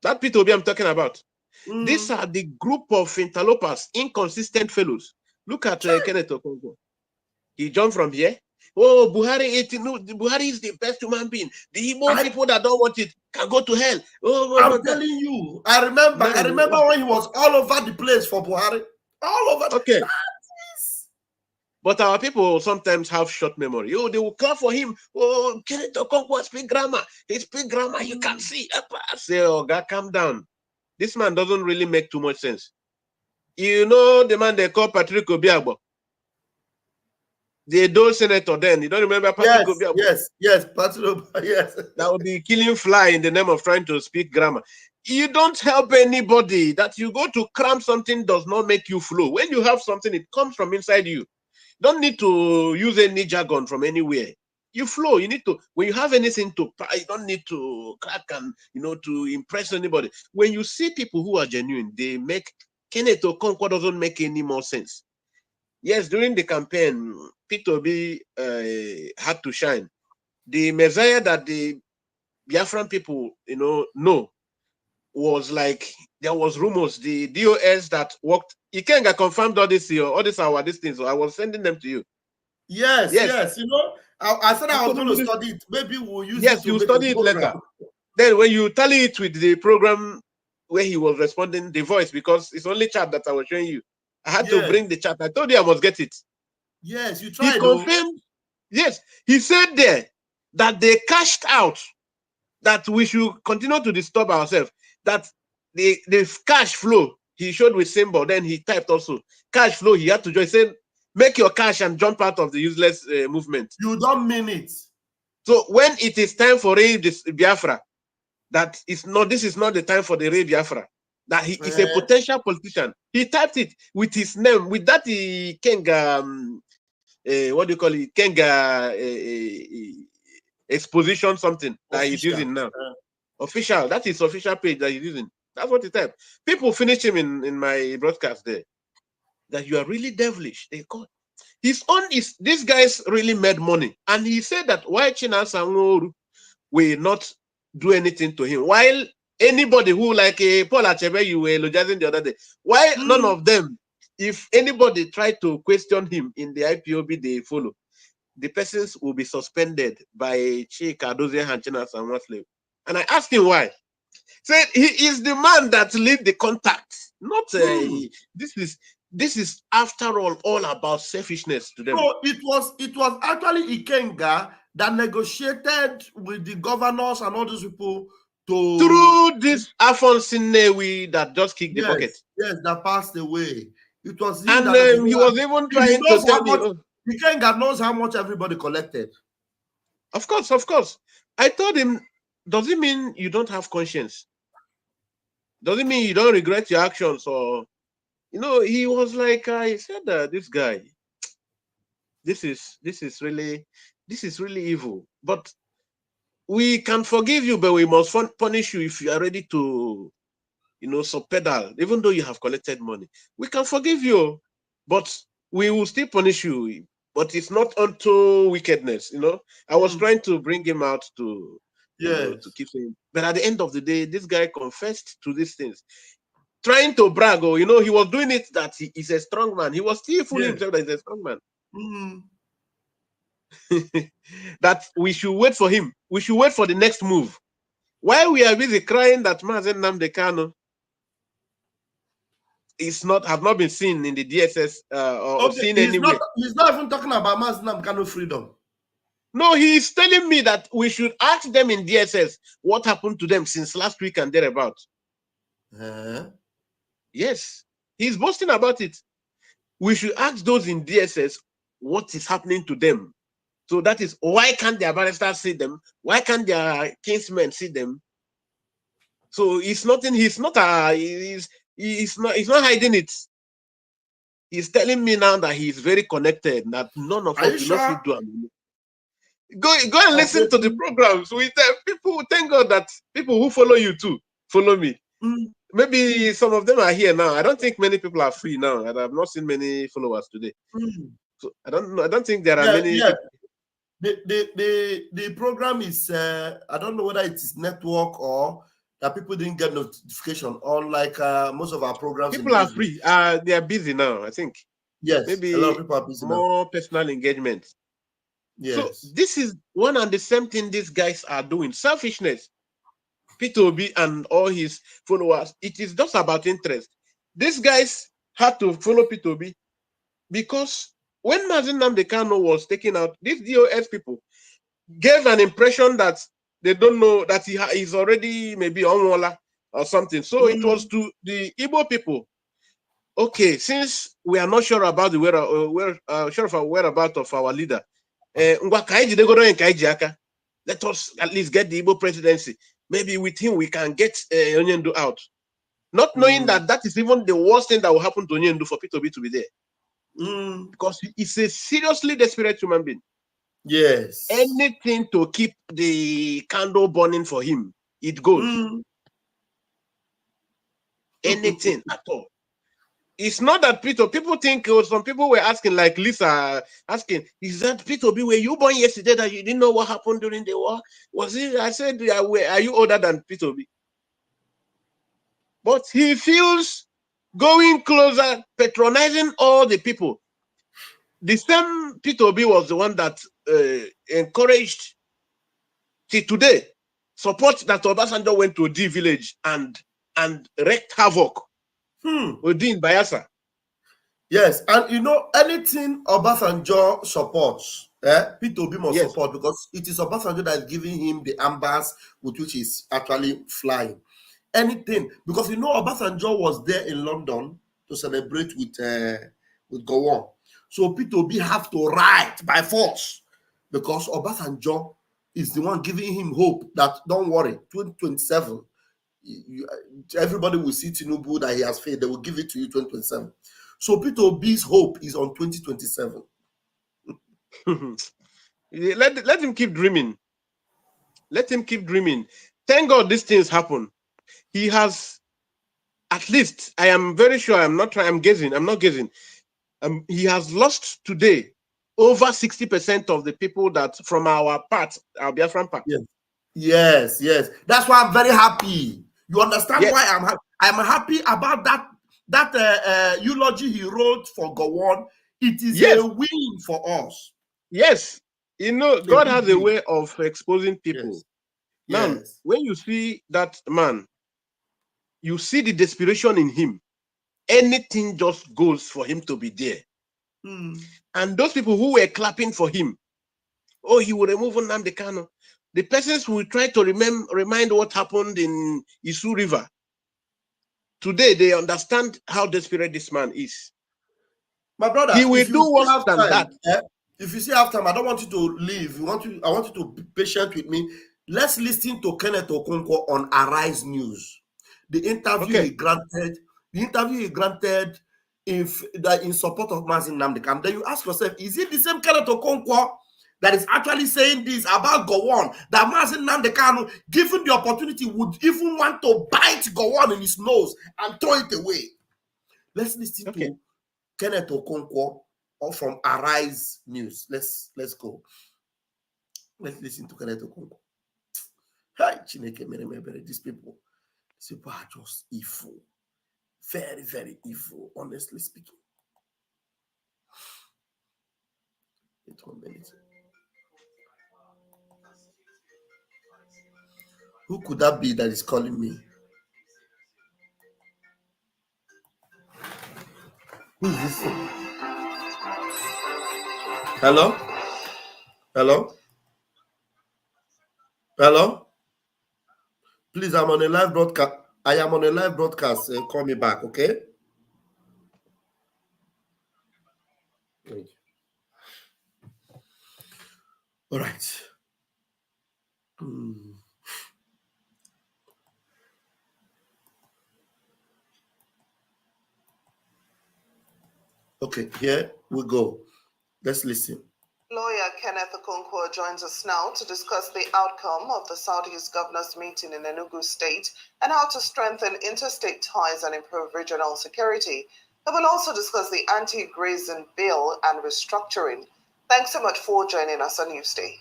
That Peter Obi I'm talking about. These are the group of interlopers, inconsistent fellows. Look at Kenneth Okonkwo. He jumped from here. Oh, Buhari is the best human being. The Igbo people that don't want it can go to hell. I'm telling you, I remember when he was all over the place for Buhari. All over. Okay. But our people sometimes have short memory. Oh, they will clap for him. Oh, Kenneth Okonkwo speak grammar. He speak grammar. You can see. I say, oh, God, calm down. This man doesn't really make too much sense. You know the man they call Patrick Obiagbo? The old senator then. You don't remember Patrick Obiagbo? Yes, Patrick Obiagbo, yes. That would be killing fly in the name of trying to speak grammar. You don't help anybody. That you go to cram something does not make you flow. When you have something, it comes from inside you. Don't need to use any jargon from anywhere. You flow. You need to, when you have anything to, you don't need to crack and, to impress anybody. When you see people who are genuine, they make, Kenneth Okonkwo doesn't make any more sense. Yes, during the campaign, Peter Obi had to shine. The Messiah that the Biafran people, know was like, there was rumors, the DOS that worked, Ikenga confirmed all this things, so I was sending them to you. Yes. I said I was going to study it. Maybe we'll use it. Yes, you study it later. Then when you tally it with the program where he was responding, the voice, because it's only chat that I was showing you. I had to bring the chat. I told you I must get it. Yes, you tried. He confirmed. Yes, he said there that they cashed out, that we should continue to disturb ourselves, that the cash flow, he showed with symbol, then he typed also, cash flow, he had to join, say, make your cash and jump out of the useless movement. You don't mean it. So when it is time for this Biafra, this is not the time for the real Biafra, that he is a potential politician. He typed it with his name, with that Kenga, what do you call it, Kenga exposition something that he's using now. Official, that is official page that he's using. That's what he typed. People finish him in my broadcast there. That you are really devilish. They call his own is these guys really made money. And he said that why China Sangoru will not do anything to him. While anybody who, like Paul Achebe, you were elogizing the other day, why none of them, if anybody tried to question him in the IPOB they follow, the persons will be suspended by Chika Dozie and China Sangoru. And I asked him why. Said he is the man that lead the contact. Not this is after all about selfishness to them. So it was actually Ikenga that negotiated with the governors and all those people through this Afonso Newi that just kicked the bucket. Yes, that passed away. It was him, and he was even trying to tell me. Ikenga knows how much everybody collected. Of course. I told him, does it mean you don't have conscience? Does it mean you don't regret your actions? Or, he was like, I said that this guy, this is really evil. But we can forgive you, but we must punish you if you are ready to, subpedal, even though you have collected money. We can forgive you, but we will still punish you. But it's not unto wickedness, I was trying to bring him out to to keep saying. But at the end of the day, this guy confessed to these things, trying to brag. He was doing it that he is a strong man. He was still fooling himself that he's a strong man. That we should wait for him. We should wait for the next move. While we are busy crying that Mazen Nnamdi Kanu have not been seen in the DSS or seen anywhere. He's not even talking about Mazen Nnamdi Kanu freedom. No, he's telling me that we should ask them in DSS what happened to them since last week and thereabout. Yes, he's boasting about it. We should ask those in DSS what is happening to them. So that is why can't their barristers see them? Why can't their kinsmen see them? So he's not hiding it. He's telling me now that he's very connected, that none of us will do it. Go and listen to the programs with people. Thank God that people who follow you too follow me. Maybe some of them are here now. I don't think many people are free now, and I've not seen many followers today. So I don't know. I don't think there are many. Yeah. The program is I don't know whether it is network or that people didn't get notification. Unlike most of our programs, people are free. They are busy now. I think. Yes, maybe a lot of people are busy more now. Personal engagement. So Yes. this is one and the same thing these guys are doing. Selfishness. P2B and all his followers. It is just about interest. These guys had to follow P2B because when Mazin Nnamdi Kanu was taken out, these DOS people gave an impression that they don't know that he's already maybe on or something. So it was to the Igbo people. Okay, since we are not sure about the whereabouts of our leader, let us at least get the Igbo presidency. Maybe with him we can get Onyendu out. Not knowing that that is even the worst thing that will happen to Onyendu for P2B to be there. Because he's a seriously desperate human being. Yes. Anything to keep the candle burning for him, it goes. Anything at all. It's not that people think, some people were asking, like Lisa asking, is that P2B, were you born yesterday that you didn't know what happened during the war? Was it? I said, are you older than P2B? But he feels going closer, patronizing all the people. The same P2B was the one that encouraged, till today, support that Obasanjo went to D village and wreaked havoc within Bayelsa. Yes, and you know, anything Obasanjo supports, P2B must support, because it is Obasanjo that is giving him the ambers with which he's actually flying. Anything, because you know, Obasanjo was there in London to celebrate with Gowon. So P2B have to ride by force, because Obasanjo is the one giving him hope that, don't worry, 2027, everybody will see Tinubu that he has failed. They will give it to you 2027. So P2B's hope is on 2027. Let him keep dreaming. Let him keep dreaming. Thank God these things happen. He has, at least, I am very sure, I'm not guessing. He has lost today over 60% of the people that from our part, our Biafran part. Yes. That's why I'm very happy. You understand why I'm happy? I'm happy about that eulogy he wrote for Gowon. It is a win for us. Yes. You know, God has a way of exposing people. Now, when you see that man, you see the desperation in him. Anything just goes for him to be there. And those people who were clapping for him, oh, he will remove Nnamdi Kanu. The persons will try to remind what happened in Isu River. Today, they understand how desperate this man is. My brother, he will do worse than that. If you see half time, I don't want you to leave. I want you to be patient with me. Let's listen to Kenneth Okonkwo on Arise News. The interview he granted. In support of Mazin Nnamdi Kanu. Then you ask yourself, is it the same Kenneth Okonkwo that is actually saying this about Gowon, that Mazin Nnamdi Kanu, given the opportunity, would even want to bite Gowon in his nose and throw it away? Let's listen to Kenneth Okonkwo from Arise News. Let's go. Let's listen to Kenneth Okonkwo. Hi, Chineke mere. These people are just evil. Very, very evil, honestly speaking. Wait 1 minute. Who could that be that is calling me? Who is this? Hello? Please, I'm on a live broadcast. I am on a live broadcast. Call me back, okay? Thank you. All right. Okay, here we go. Let's listen. Lawyer Kenneth Okonkwo joins us now to discuss the outcome of the Southeast Governors meeting in Enugu State and how to strengthen interstate ties and improve regional security. We will also discuss the anti-grazing bill and restructuring. Thanks so much for joining us on Newsday.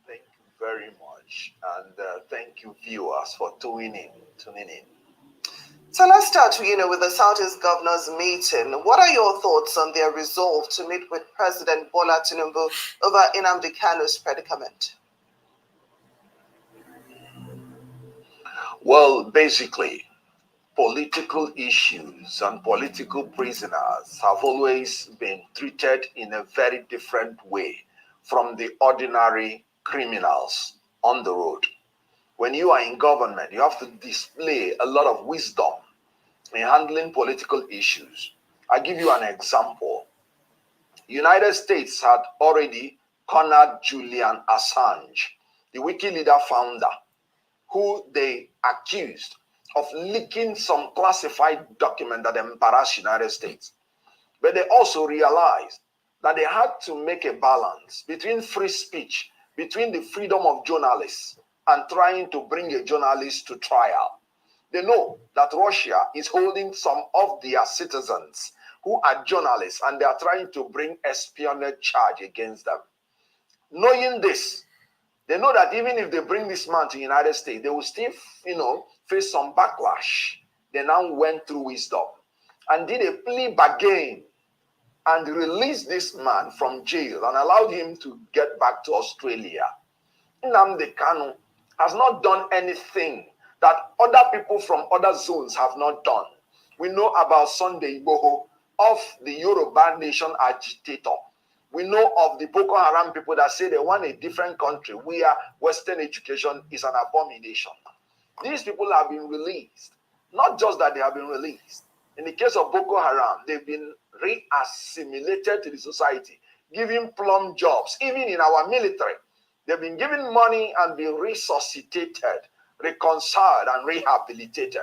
Thank you very much, and thank you viewers for tuning in. So let's start, with the Southeast Governors meeting. What are your thoughts on their resolve to meet with President Bola Tinubu over Nnamdi Kanu's predicament? Well, basically, political issues and political prisoners have always been treated in a very different way from the ordinary criminals on the road. When you are in government, you have to display a lot of wisdom in handling political issues. I give you an example. United States had already cornered Julian Assange, the WikiLeaks founder, who they accused of leaking some classified document that embarrassed United States. But they also realized that they had to make a balance between free speech, between the freedom of journalists, and trying to bring a journalist to trial. They know that Russia is holding some of their citizens who are journalists, and they are trying to bring espionage charge against them. Knowing this, they know that even if they bring this man to the United States, they will still, face some backlash. They now went through wisdom and did a plea bargain and released this man from jail and allowed him to get back to Australia. Nnamdi Kanu has not done anything that other people from other zones have not done. We know about Sunday Igboho, of the Yoruba nation agitator. We know of the Boko Haram people that say they want a different country where Western education is an abomination. These people have been released. Not just that they have been released. In the case of Boko Haram, they've been re-assimilated to the society, given plum jobs, even in our military. They've been given money and been resuscitated, reconciled, and rehabilitated.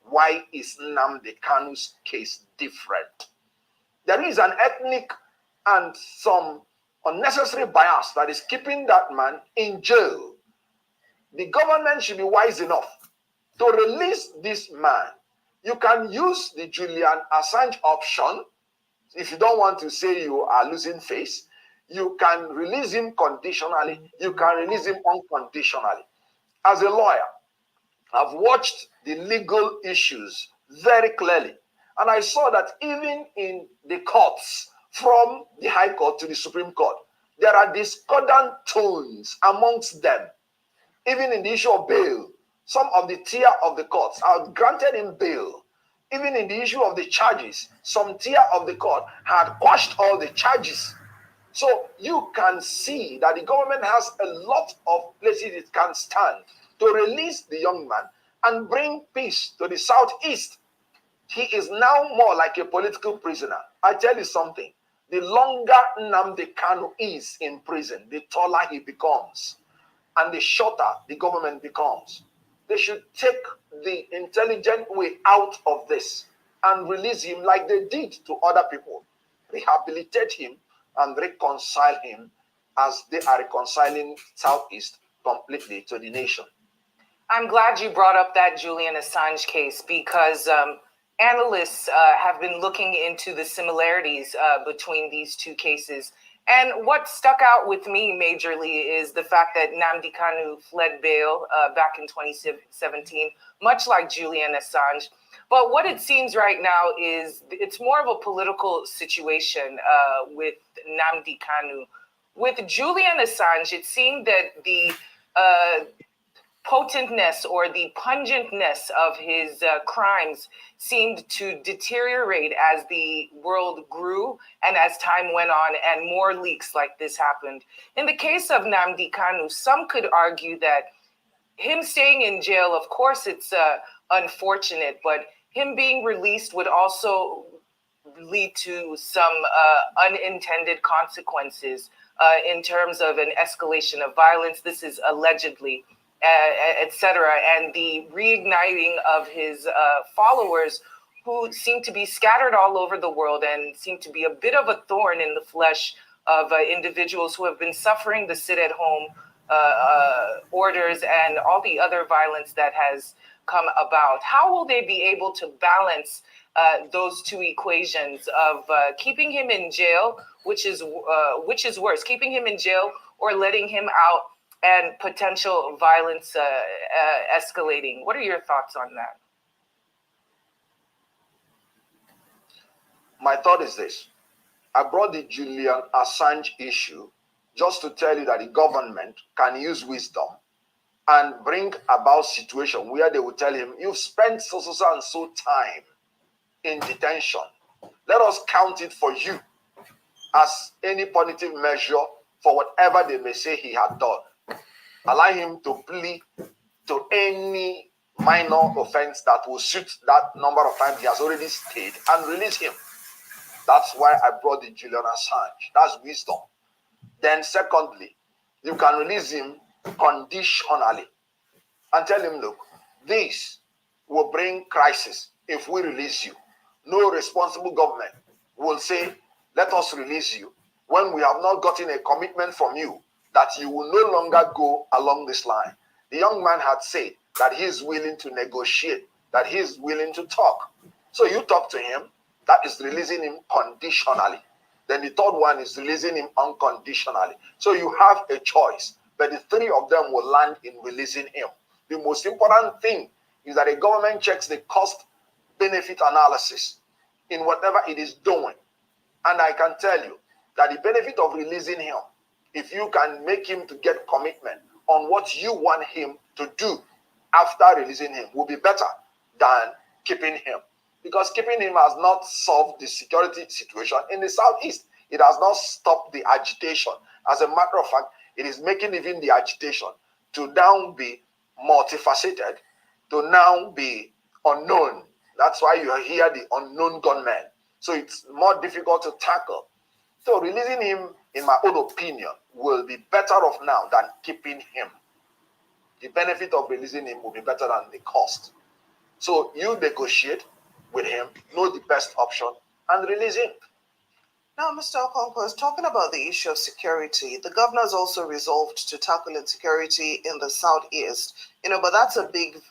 Why is Nnamdi Kanu's case different? There is an ethnic and some unnecessary bias that is keeping that man in jail. The government should be wise enough to release this man. You can use the Julian Assange option. If you don't want to say you are losing face, you can release him conditionally. You can release him unconditionally. As a lawyer, I've watched the legal issues very clearly. And I saw that even in the courts, from the High Court to the Supreme Court, there are discordant tones amongst them. Even in the issue of bail, some of the tier of the courts are granted him bail. Even in the issue of the charges, some tier of the court had quashed all the charges. So you can see that the government has a lot of places it can stand to release the young man and bring peace to the Southeast. He is now more like a political prisoner. I tell you something. The longer Nnamdi Kanu is in prison, the taller he becomes, and the shorter the government becomes. They should take the intelligent way out of this and release him like they did to other people. Rehabilitate him and reconcile him as they are reconciling Southeast completely to the nation. I'm glad you brought up that Julian Assange case because analysts have been looking into the similarities between these two cases. And what stuck out with me majorly is the fact that Nnamdi Kanu fled bail back in 2017, much like Julian Assange. But what it seems right now is it's more of a political situation with Nnamdi Kanu. With Julian Assange, it seemed that the potentness or the pungentness of his crimes seemed to deteriorate as the world grew and as time went on and more leaks like this happened. In the case of Nnamdi Kanu, some could argue that him staying in jail, of course, it's unfortunate, but him being released would also lead to some unintended consequences in terms of an escalation of violence. This is allegedly, etc., and the reigniting of his followers who seem to be scattered all over the world and seem to be a bit of a thorn in the flesh of individuals who have been suffering the sit-at-home orders and all the other violence that has come about. How will they be able to balance those two equations of keeping him in jail, which is worse, keeping him in jail or letting him out and potential violence escalating? What are your thoughts on that? my thought is this. I brought the Julian Assange issue just to tell you that the government can use wisdom and bring about situation where they will tell him, you've spent so and so time in detention. Let us count it for you as any punitive measure for whatever they may say he had done. Allow him to plead to any minor offense that will suit that number of times he has already stayed and release him. That's why I brought the Julian Assange. That's wisdom. Then secondly, you can release him conditionally and tell him, look, this will bring crisis if we release you. No responsible government will say, let us release you when we have not gotten a commitment from you that you will no longer go along this line. The young man had said that he is willing to negotiate, that he is willing to talk. So you talk to him, that is releasing him conditionally. Then the third one is releasing him unconditionally. So you have a choice, but the three of them will land in releasing him. The most important thing is that the government checks the cost-benefit analysis in whatever it is doing. And I can tell you that the benefit of releasing him, if you can make him to get commitment on what you want him to do after releasing him, will be better than keeping him. Because keeping him has not solved the security situation in the southeast. It has not stopped the agitation. As a matter of fact, it is making even the agitation to now be multifaceted, to now be unknown. That's why you hear the unknown gunmen. So it's more difficult to tackle. So releasing him, in my own opinion, will be better off now than keeping him. The benefit of releasing him will be better than the cost. So you negotiate with him, know the best option, and release him. Now, Mr. Okonkwo is talking about the issue of security. The governor's also resolved to tackle insecurity in the southeast. But that's a bit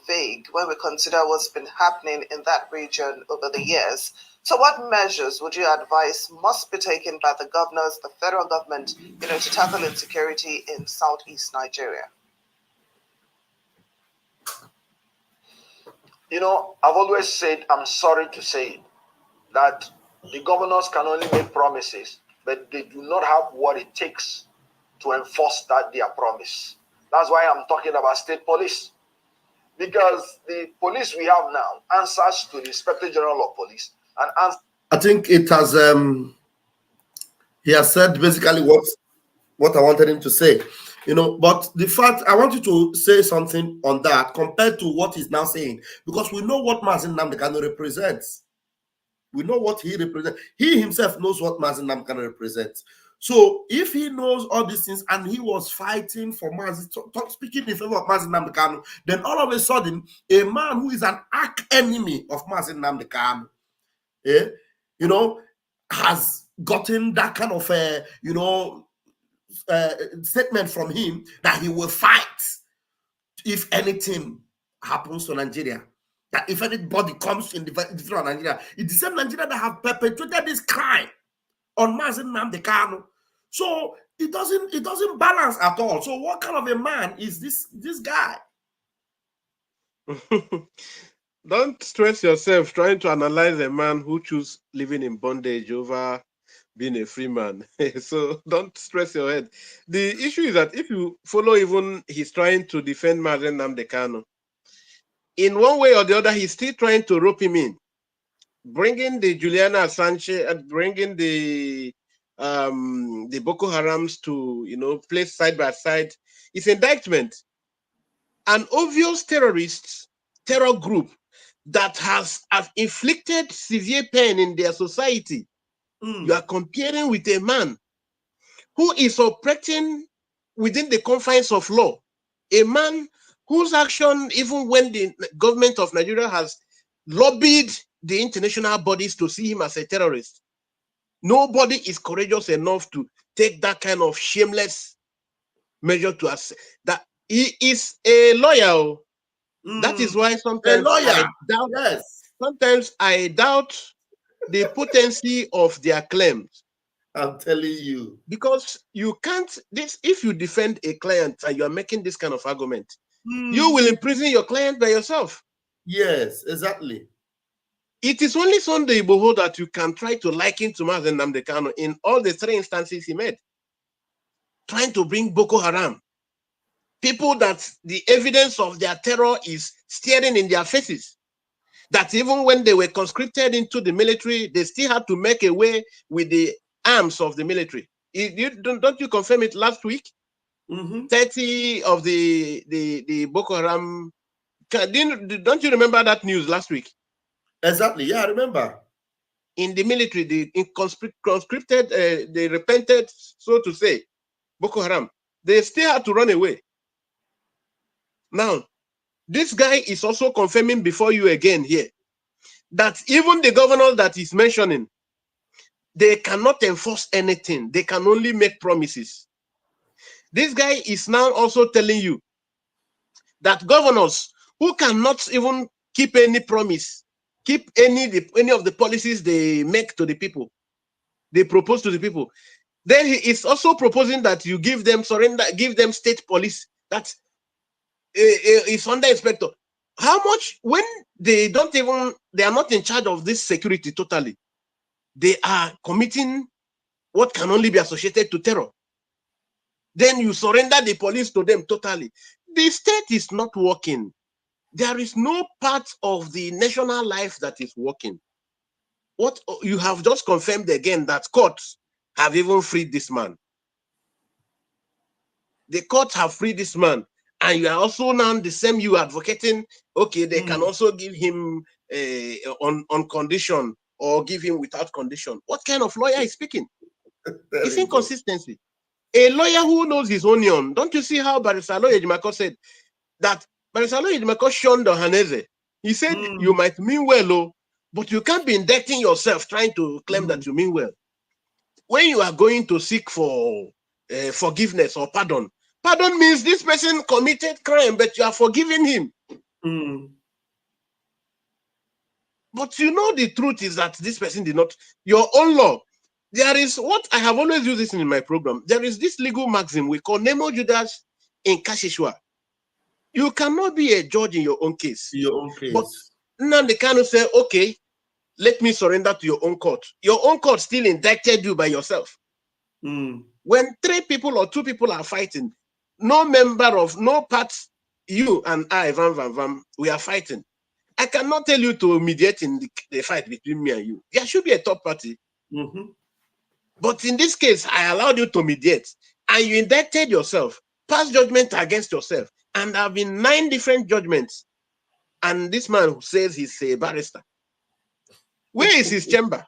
vague when we consider what's been happening in that region over the years. So what measures would you advise must be taken by the governors, the federal government, to tackle insecurity in southeast Nigeria? I've always said, I'm sorry to say it, that the governors can only make promises, but they do not have what it takes to enforce their promise. That's why I'm talking about state police. Because the police we have now answers to the Inspector General of Police. And I think it has, he has said basically what I wanted him to say. But the fact, I want you to say something on that compared to what he's now saying, because we know what Mazin Namdekano represents. We know what he represents. He himself knows what Mazin Namdekano represents. So if he knows all these things and he was fighting for Mazin, speaking in favor of Mazin Namdekano, then all of a sudden, a man who is an arch enemy of Mazin Namdekano, has gotten that kind of statement from him that he will fight if anything happens to Nigeria. That if anybody comes in the Nigeria, it's the same Nigeria that have perpetrated this crime on Mazin Namdekano. So it doesn't balance at all. So what kind of a man is this guy? Don't stress yourself trying to analyze a man who chooses living in bondage over being a free man. So don't stress your head. The issue is that if you follow even he's trying to defend Mazin Namdekano, in one way or the other, he's still trying to rope him in, bringing the Juliana Assange and bringing the Boko Harams to place side by side. It's indictment. An obvious terror group that have inflicted severe pain in their society. You are comparing with a man who is operating within the confines of law, a man whose action, even when the government of Nigeria has lobbied the international bodies to see him as a terrorist, nobody is courageous enough to take that kind of shameless measure to us. That he is a lawyer. That is why sometimes I doubt the potency of their claims. I'm telling you. Because you can't, if you defend a client and you are making this kind of argument, you will imprison your client by yourself. Yes, exactly. It is only Sunday Igboho that you can try to liken to Mazen Nnamdi Kanu in all the 3 instances he made. Trying to bring Boko Haram. People that the evidence of their terror is staring in their faces. That even when they were conscripted into the military, they still had to make away with the arms of the military. Don't you confirm it last week? 30 of the Boko Haram. Don't you remember that news last week? Exactly. Yeah, I remember. In the military, they conscripted, they repented, so to say, Boko Haram. They still had to run away. Now, this guy is also confirming before you again here that even the governor that he's mentioning, they cannot enforce anything. They can only make promises. This guy is now also telling you that governors who cannot even keep any promise, keep any of the policies they make to the people, they propose to the people, then he is also proposing that you give them surrender, give them state police. That is under inspector. How much, when they are not in charge of this security totally, they are committing what can only be associated to terror. Then you surrender the police to them totally. The state is not working. There is no part of the national life that is working. What you have just confirmed again, that courts have even freed this man. The courts have freed this man. And you are also now the same, you advocating, okay, they can also give him on condition or give him without condition. What kind of lawyer is speaking? It's inconsistency. A lawyer who knows his onion. Don't you see how Barrister Ejimako said that Barrister Ejimako shunned Ohaneze? He said, you might mean well, but you can't be indicting yourself trying to claim that you mean well. When you are going to seek for forgiveness or pardon, pardon means this person committed crime, but you are forgiving him. But you know the truth is that this person did not. Your own law. There is what I have always used this in my program. There is this legal maxim we call Nemo Judas in Kashishwa. You cannot be a judge in your own case. Your own case. But Nnamdi Kanu say, okay, let me surrender to your own court. Your own court still indicted you by yourself. When 3 people or 2 people are fighting, no member of no part, you and I, Van, we are fighting. I cannot tell you to mediate in the fight between me and you. There should be a third party. But in this case, I allowed you to mediate, and you indicted yourself, passed judgment against yourself, and there have been 9 different judgments. And this man who says he's a barrister, where is his chamber?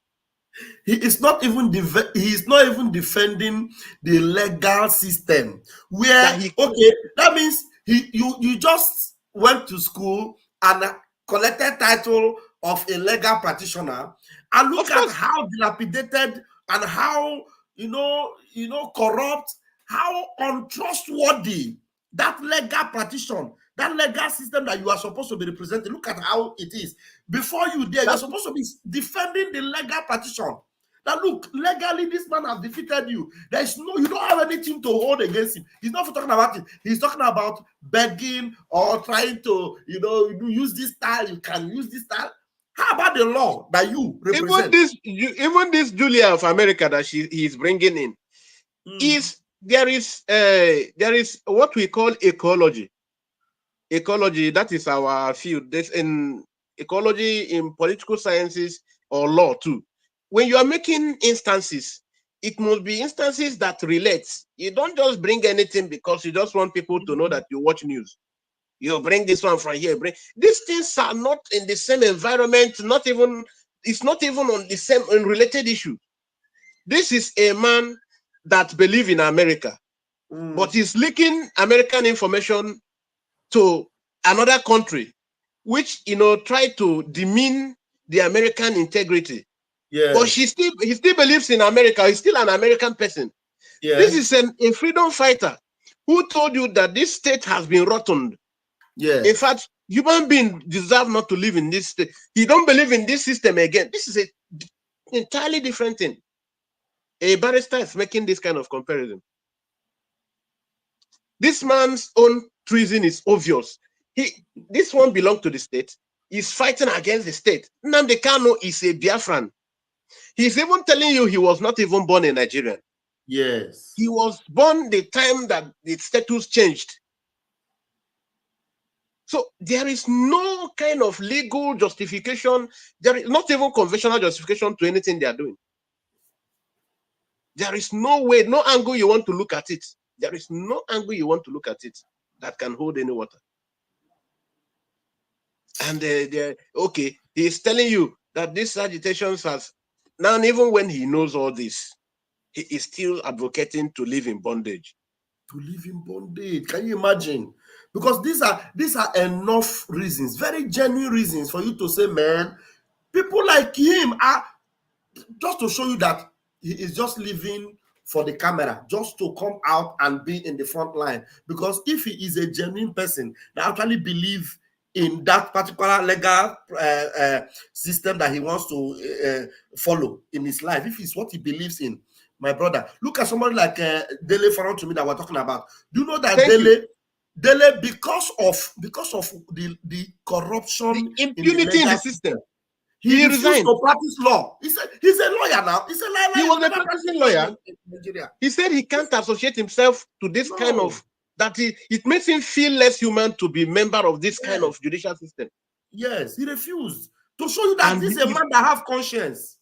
He is not even defending the legal system. Where that means you just went to school and collected title of a legal practitioner, and look at how dilapidated and how corrupt, how untrustworthy that legal practitioner, that legal system that you are supposed to be representing. Look at how it is. Before you there, you're supposed to be defending the legal practitioner. Now look, legally this man has defeated you. You don't have anything to hold against him. He's not talking about it. He's talking about begging or trying to, use this style. You can use this style. How about the law that you represent? Even this Julia of America that he's bringing in there is what we call ecology. Ecology, that is our field. There's in ecology in political sciences or law too. When you are making instances, it must be instances that relate. You don't just bring anything because you just want people to know that you watch news. You bring this one from here. These things are not in the same environment. It's not even on the same related issue. This is a man that believes in America, but he's leaking American information to another country, which try to demean the American integrity. Yeah. But he still believes in America. He's still an American person. Yeah. This is a freedom fighter who told you that this state has been rotten. Yeah. In fact, human beings deserve not to live in this state. He don't believe in this system again. This is an entirely different thing. A barrister is making this kind of comparison. This man's own treason is obvious. This one belongs to the state. is fighting against the state. Nnamdi Kanu is a Biafran. He's even telling you he was not even born in Nigeria. Yes. He was born the time that the status changed. So there is no kind of legal justification. There is not even conventional justification to anything they are doing. There is no way, no angle you want to look at it. There is no angle you want to look at it that can hold any water. And okay, he is telling you that these agitations has now, even when he knows all this, he is still advocating to live in bondage. To live in bondage. Can you imagine? Because these are enough reasons, very genuine reasons for you to say, man, people like him are just to show you that he is just living for the camera, just to come out and be in the front line. Because if he is a genuine person that actually believes in that particular legal system that he wants to follow in his life, if it's what he believes in, my brother, look at somebody like Dele Faron to me that we're talking about. Do you know that Dele, because of the corruption, the impunity in the system, he refused to practice law. He's a lawyer now. He's a lawyer. He was a practicing lawyer. In Nigeria. He said he can't associate himself to this kind of, that it makes him feel less human to be member of this kind of judicial system. Yes, he refused to show you that this is a man that have conscience.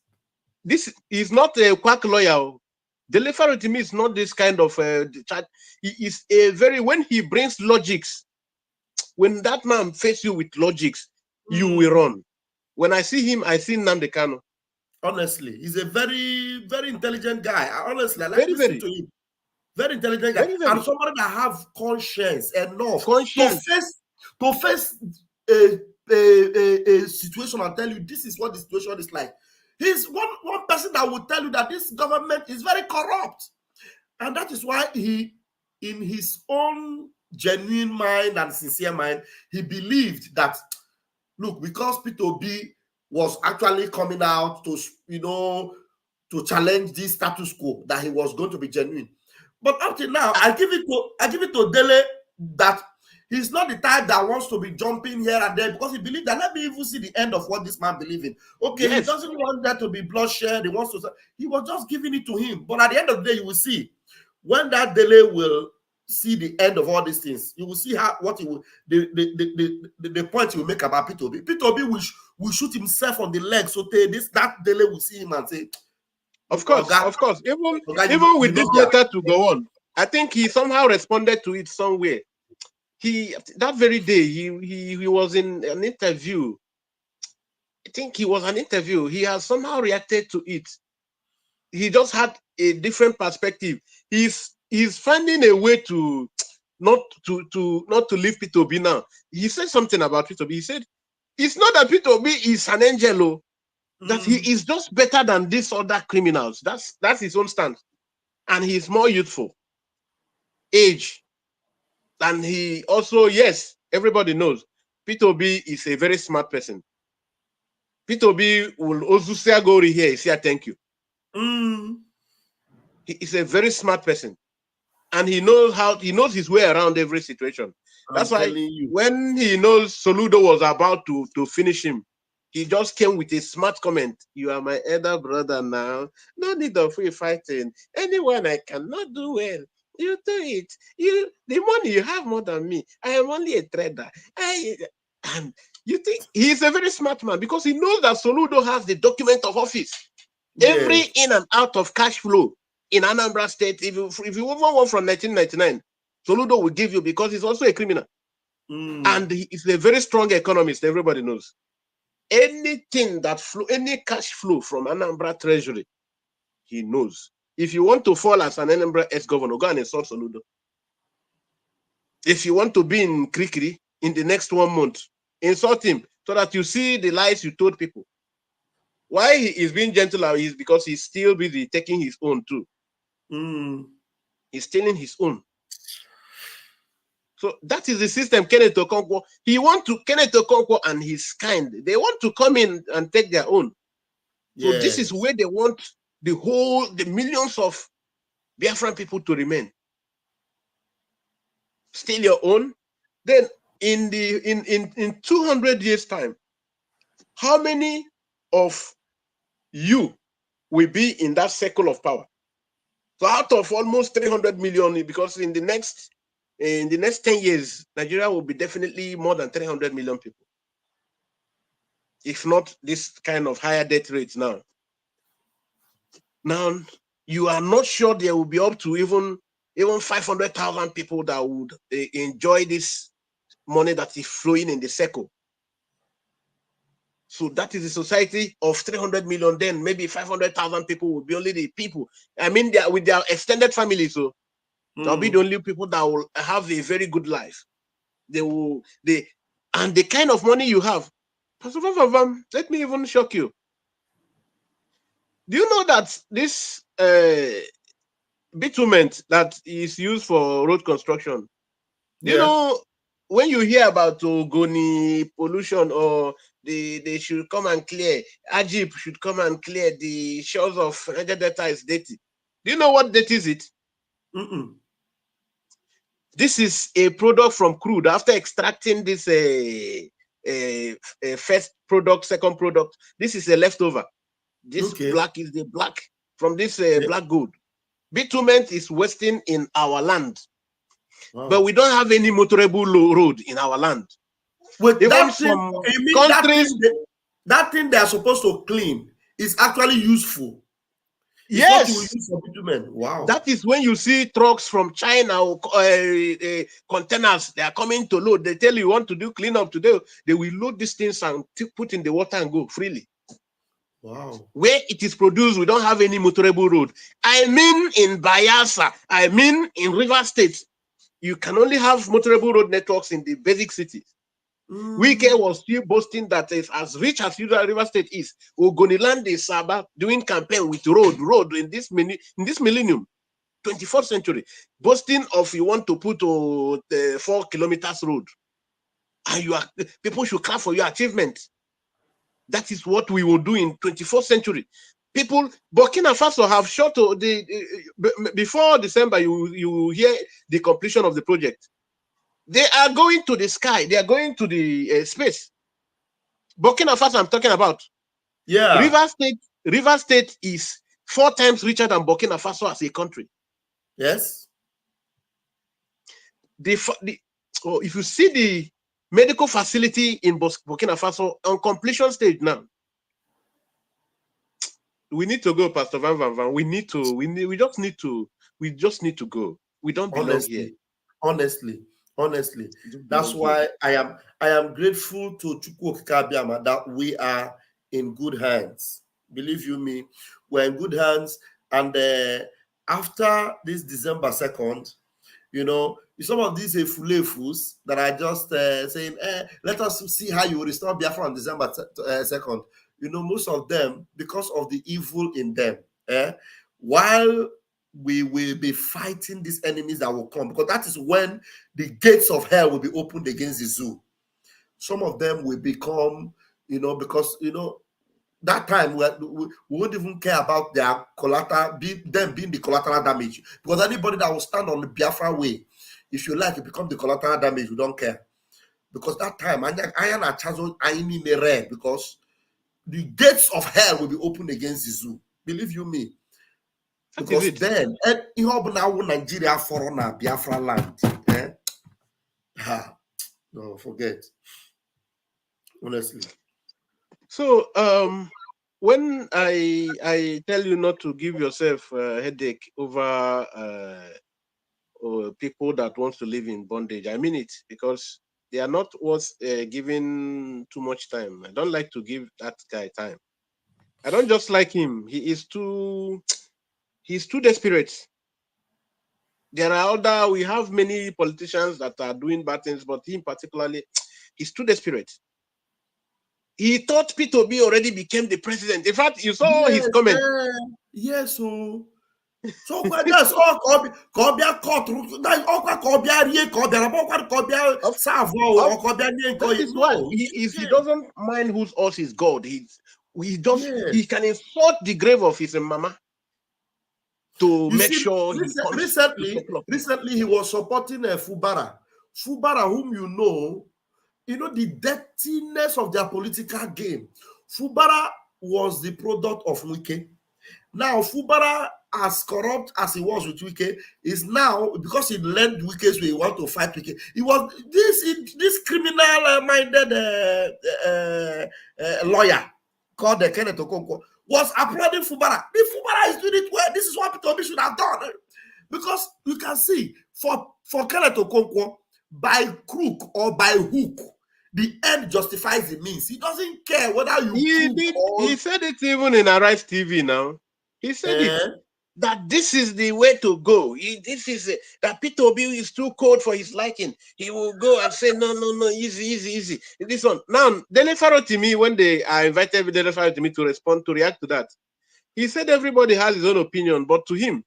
This is not a quack lawyer. The Lefaru to me is not this kind of he is a very, when he brings logics, when that man face you with logics, you will run. When I see him, I see Nnamdi Kanu. Honestly, he's a very, very intelligent guy. I like listening to him. Very intelligent guy. And somebody that have conscience enough to face a situation and tell you this is what the situation is like. He's one person that will tell you that this government is very corrupt. And that is why he, in his own genuine mind and sincere mind, he believed that, look, because Peter Obi was actually coming out to, to challenge this status quo, that he was going to be genuine. But up till now, I give it to Dele that he's not the type that wants to be jumping here and there, because he believes that, let me even see the end of what this man believes in. Okay, he doesn't want that to be bloodshed. He was just giving it to him. But at the end of the day, you will see when that Dele will see the end of all these things, you will see what he will, the point he will make about Peter Obi. Peter Obi will shoot himself on the leg. So that Dele will see him and say, of course. Even with this letter to go on, I think he somehow responded to it somewhere. That very day he was in an interview. I think he was an interview. He has somehow reacted to it. He just had a different perspective. He's finding a way to not to leave Peter Obi now. He said something about Peter Obi. He said it's not that Peter Obi is an angel, that he is just better than these other criminals. That's his own stance. And he's more youthful. Age. And he also, yes, everybody knows, Peter Obi is a very smart person. Peter Obi will also say, go here, he say, thank you. He is a very smart person. And he knows his way around every situation. That's why when he knows Soludo was about to finish him, he just came with a smart comment. You are my elder brother now. No need of free fighting. Anyone I cannot do well, you do it. The money you have more than me. I am only a trader. And you think he's a very smart man because he knows that Soludo has the document of office. Yes. Every in and out of cash flow in Anambra State, if you want one from 1999, Soludo will give you, because he's also a criminal. And he's a very strong economist, everybody knows. Anything that flow, any cash flow from Anambra Treasury, he knows. If you want to fall as an Anambra ex-governor, go and insult Soludo. If you want to be in Krikiri in the next 1 month, insult him so that you see the lies you told people. Why he is being gentle is because he's still busy taking his own too. He's stealing his own. So that is the system. Kenneth Okonkwo, Kenneth Okonkwo and his kind, they want to come in and take their own. So this is where they want the millions of Biafran people to remain. Steal your own. Then in 200 years' time, how many of you will be in that circle of power? So out of almost 300 million, because in the next 10 years, Nigeria will be definitely more than 300 million people. If not this kind of higher death rates now. Now, you are not sure there will be up to even 500,000 people that would enjoy this money that is flowing in the circle. So that is a society of 300 million. Then maybe 500,000 people will be only the people. I mean, they are with their extended family. So they'll be the only people that will have a very good life. And the kind of money you have. Let me even shock you. Do you know that this bitumen that is used for road construction? Do you know when you hear about Ogoni pollution, or they should come and clear, Ajib should come and clear the shores of Niger Delta is dirty? Do you know what dirty is it? This is a product from crude. After extracting this first product, second product, this is a leftover. This black is the black from this black gold. Bitumen is wasting in our land. Wow. But we don't have any motorable road in our land. With that thing, that thing they are supposed to clean is actually useful. It's yes. What you use for bitumen. Wow. That is when you see trucks from China or containers, they are coming to load. They tell you want to do cleanup today. They will load these things and put in the water and go freely. Wow. Where it is produced, we don't have any motorable road. I mean in Biafra, I mean in River State, you can only have motorable road networks in the basic cities. Wike was still boasting that is as rich as River State is. Ogoniland is Saba doing campaign with road in this millennium, 24th century, boasting of you want to put 4 kilometers road, and people should clap for your achievement. That is what we will do in 24th century. People, Burkina Faso have shot before December. You hear the completion of the project. They are going to the sky. They are going to the space. Burkina Faso, I'm talking about. Yeah. River State is 4 times richer than Burkina Faso as a country. Yes. If you see the medical facility in Burkina Faso on completion stage now, we need to go, Pastor Van Van Van. We just need to go. We don't belong here. Honestly, that's why I am grateful to Chukwu Okike Abiama that we are in good hands. Believe you me, we're in good hands. And after this December 2nd, some of these fulefus that are just saying, let us see how you restore Biafra on December 2nd. Most of them, because of the evil in them, while we will be fighting these enemies that will come, because that is when the gates of hell will be opened against the zoo. Some of them will become, because, that time we won't even care about their collateral, them being the collateral damage. Because anybody that will stand on the Biafra way, if you like, it become the collateral damage, we don't care. Because that time, because the gates of hell will be opened against the zoo. Believe you me. Because then, Nigeria for Biafra land. No, forget. Honestly. So, when I tell you not to give yourself a headache over people that want to live in bondage, I mean it, because they are not worth giving too much time. I don't like to give that guy time. I don't just like him. He's too desperate. We have many politicians that are doing bad things, but him particularly, he's too desperate. He thought P2B already became the president. In fact, you saw his comment. Yes, so that's all. He doesn't mind whose horse is God. He can insult the grave of his mama to make sure he comes. Recently he was supporting Fubara, whom you know, the dirtiness of their political game. Fubara was the product of Wike. Now, Fubara, as corrupt as he was with Wike, is now, because he learned Wike's way, he want to fight Wike. He was this criminal-minded lawyer called Kenneth Okonkwo was applauding Fubara. The Fubara is doing it well. This is what Peter should have done. Because you can see, for Kenneth Okonkwo, by crook or by hook, the end justifies the means. He doesn't care whether you. He said it even in Arise TV now. He said it, that this is the way to go. That Peter Obi is too cold for his liking. He will go and say, no, easy. This one. Now, Dele Farotimi, when I invited Dele Farotimi to react to that, he said everybody has his own opinion, but to him,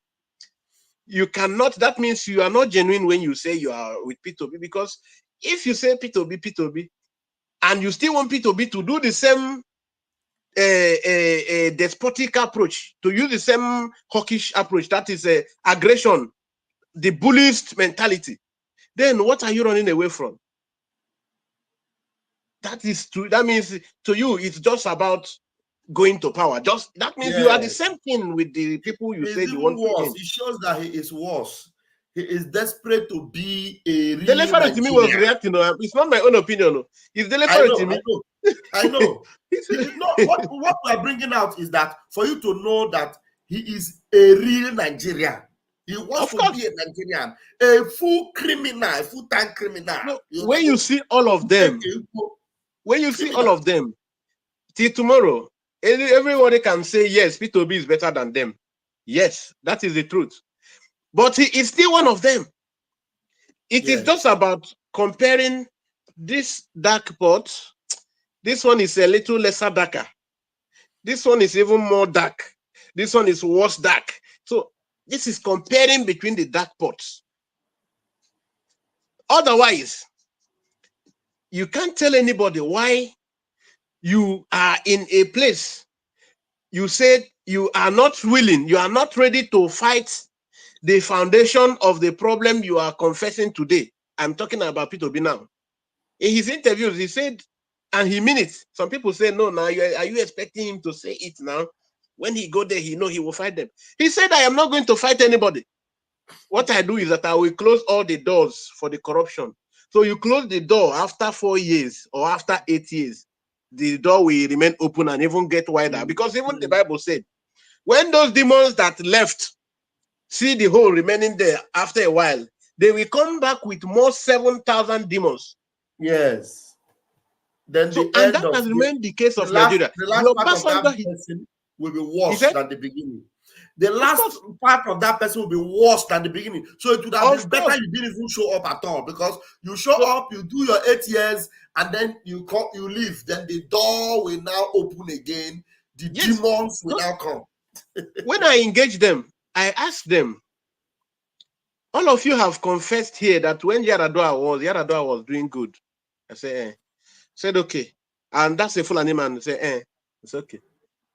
you cannot, that means you are not genuine when you say you are with Peter Obi, because if you say Peter Obi, and you still want Peter Obi to do the same a despotic approach, to use the same hawkish approach, that is aggression, the bullist mentality, then what are you running away from? That means to you it's just about going to power. That means you are the same thing with the people you say you want to worse. It shows that he is worse. He is desperate to be a real Nigerian. To me was reacting. It's not my own opinion. It's to me. I know. What we are bringing out is that for you to know that he is a real Nigerian. He wants to be a Nigerian, a full-time criminal. No, when you see all of them, till tomorrow, everybody can say, yes, Peter Obi is better than them. Yes, that is the truth. But he is still one of them. It is just about comparing this dark pot. This one is a little lesser darker. This one is even more dark. This one is worse dark. So this is comparing between the dark pots. Otherwise, you can't tell anybody why you are in a place. You said you are not willing, you are not ready to fight the foundation of the problem you are confessing today. I'm talking about Peter Obi now. In his interviews, he said, and he mean it. Some people say, no, now, are you expecting him to say it now? When he go there, he know he will fight them. He said, I am not going to fight anybody. What I do is that I will close all the doors for the corruption. So you close the door after 4 years or after 8 years, the door will remain open and even get wider. Because even the Bible said, when those demons that left see the hole remaining there after a while, they will come back with more 7,000 demons. Yes. Then so, and that has remained the case of Nigeria. The last part of that person will be worse than the beginning. The last part of that person will be worse than the beginning. So it would have been better you didn't even show up at all, because you show up, you do your 8 years, and then you leave. Then the door will now open again. The demons will now come. When I engage them, I ask them, all of you have confessed here that when Yaradua was doing good. I say, said okay. And that's a Fulani man. Say, it's okay.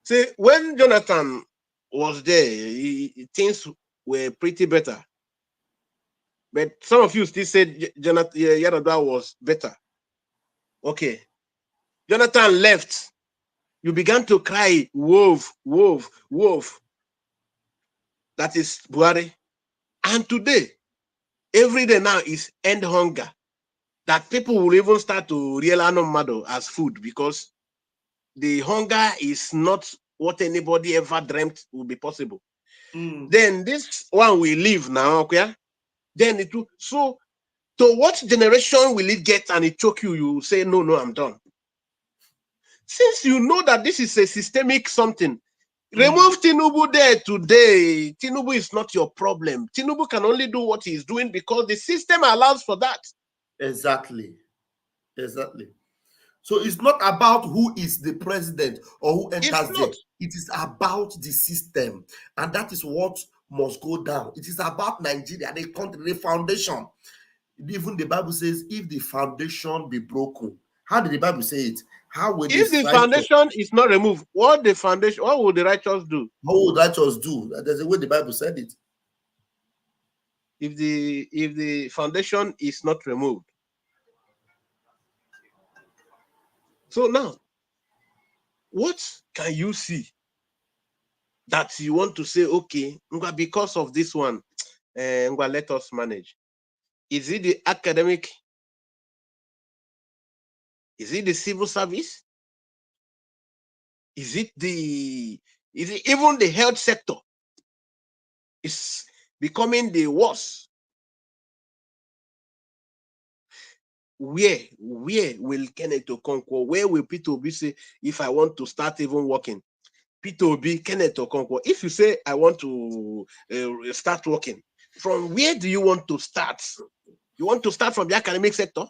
See, when Jonathan was there, things were pretty better. But some of you still said Yaradua was better. Okay. Jonathan left. You began to cry, wolf. That is Buhari. And today, every day now is end hunger. That people will even start to realize no as food, because the hunger is not what anybody ever dreamt would be possible. Then this one will leave now, okay? Then it will. So, to what generation will it get and it choke you? You say, no, I'm done. Since you know that this is a systemic something, remove Tinubu there today. Tinubu is not your problem. Tinubu can only do what he is doing because the system allows for that. Exactly. So it's not about who is the president or who enters there. It is about the system. And that is what must go down. It is about Nigeria, the country, the foundation. Even the Bible says, if the foundation be broken. How did the Bible say it? How will if the foundation is not removed, what will the righteous do? What would righteous do? There's a way the Bible said it. If the foundation is not removed, So now, what can you see that you want to say, okay, because of this one, let us manage? Is it the academic? Is it the civil service? Is it even the health sector? Is becoming the worst. Where will Kenneth Okonkwo, where will Peter Obi say, if I want to start even working? Peter Obi, Kenneth Okonkwo, if you say, I want to start working, from where do you want to start? You want to start from the academic sector?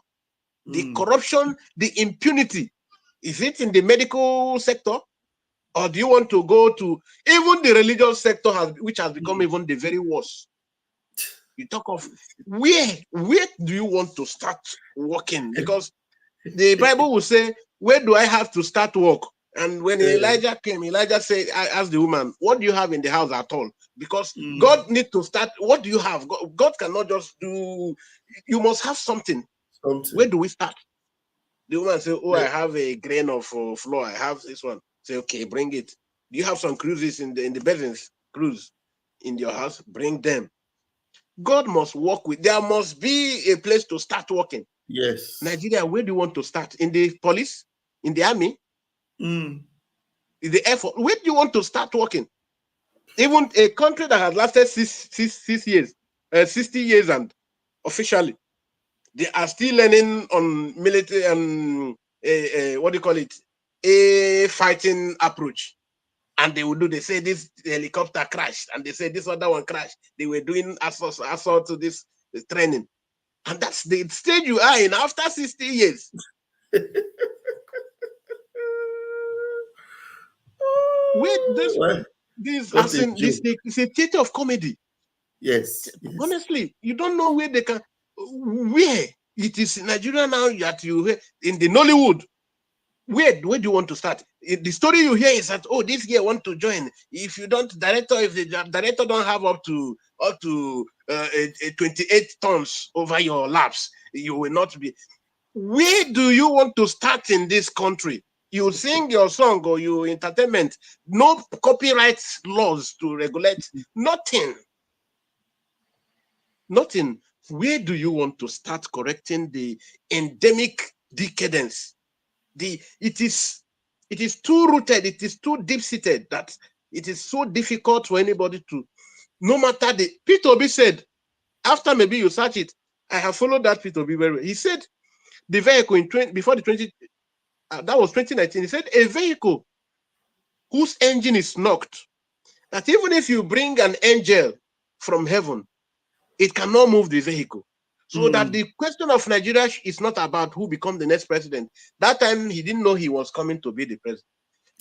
The corruption, the impunity, is it in the medical sector? Or do you want to go to even the religious sector, which has become even the very worst? You talk of where do you want to start working? Because the Bible will say, where do I have to start work? And when Elijah came, Elijah said, I asked the woman, what do you have in the house at all? Because God needs to start. What do you have? God cannot just do, you must have something. Where do we start? The woman said, oh, I have a grain of flour. I have this one. Say, okay, bring it. Do you have some cruises in the business cruise in your house? Bring them. God must work with. There must be a place to start working. Yes. Nigeria, where do you want to start? In the police? In the army? In the Air Force? Where do you want to start working? Even a country that has lasted 6 years, 60 years, and officially, they are still learning on military and what do you call it? A fighting approach. And they will do, they say this helicopter crashed, and they say this other one crashed. They were doing assault to this training. And that's the stage you are in after 60 years. This is a theater of comedy. Yes. Honestly, you don't know where they can, where it is in Nigeria now that you hear in the Nollywood. Where do you want to start? The story you hear is that, oh, this guy want to join. If you don't, if the director don't have up to 28 tons over your laps, you will not be. Where do you want to start in this country? You sing your song or you entertainment, no copyright laws to regulate, nothing. Where do you want to start correcting the endemic decadence? It is too rooted, it is too deep-seated that it is so difficult for anybody to, no matter the, Peter Obi said, after maybe you search it, I have followed that Peter Obi very well. He said the vehicle before the 20, that was 2019, he said a vehicle whose engine is knocked, that even if you bring an angel from heaven, it cannot move the vehicle. So that the question of Nigeria is not about who becomes the next president. That time, he didn't know he was coming to be the president.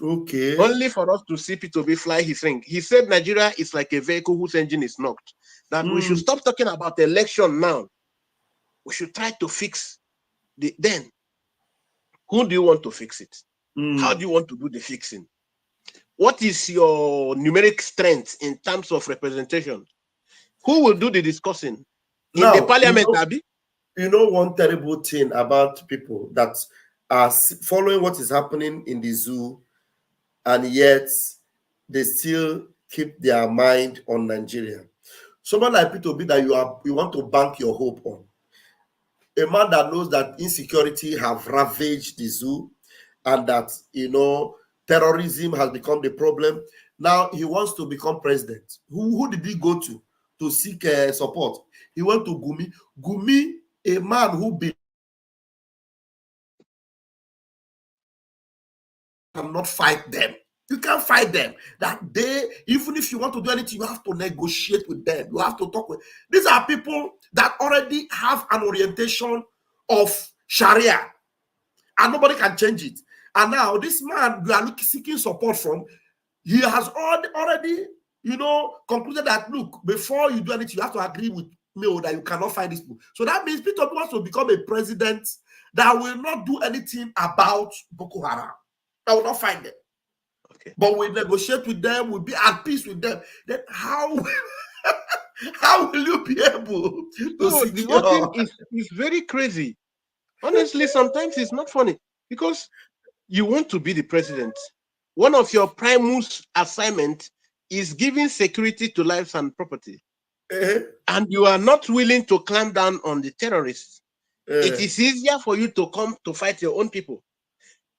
Okay. Only for us to see Peter Obi fly his ring. He said Nigeria is like a vehicle whose engine is knocked. That we should stop talking about the election now. We should try to fix then. Who do you want to fix it? How do you want to do the fixing? What is your numeric strength in terms of representation? Who will do the discussing? In the parliament, Abi? You know one terrible thing about people that are following what is happening in the zoo, and yet they still keep their mind on Nigeria. Someone like Peter Obi that you want to bank your hope on. A man that knows that insecurity have ravaged the zoo and that, terrorism has become the problem. Now he wants to become president. Who did he go to seek support? He went to Gumi. Gumi, a man who cannot fight them. You can't fight them. That even if you want to do anything, you have to negotiate with them. You have to talk with. These are people that already have an orientation of Sharia, and nobody can change it. And now this man you are seeking support from, he has already concluded that, look, before you do anything, you have to agree with me that you cannot fight these people. So that means Peter Obi wants to become a president that will not do anything about Boko Haram. I will not fight them. Okay. But we negotiate with them, we'll be at peace with them. Then how will you be able to secure? The whole thing is very crazy. Honestly, sometimes it's not funny because you want to be the president, one of your primus assignment is giving security to lives and property. And you are not willing to clamp down on the terrorists. It is easier for you to come to fight your own people.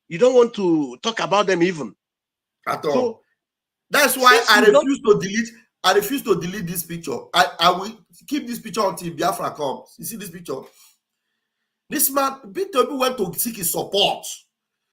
You don't want to talk about them even. At all. So, that's why I refuse to delete. I refuse to delete this picture. I will keep this picture until Biafra comes. You see this picture? This man, Peter Obi, went to seek his support.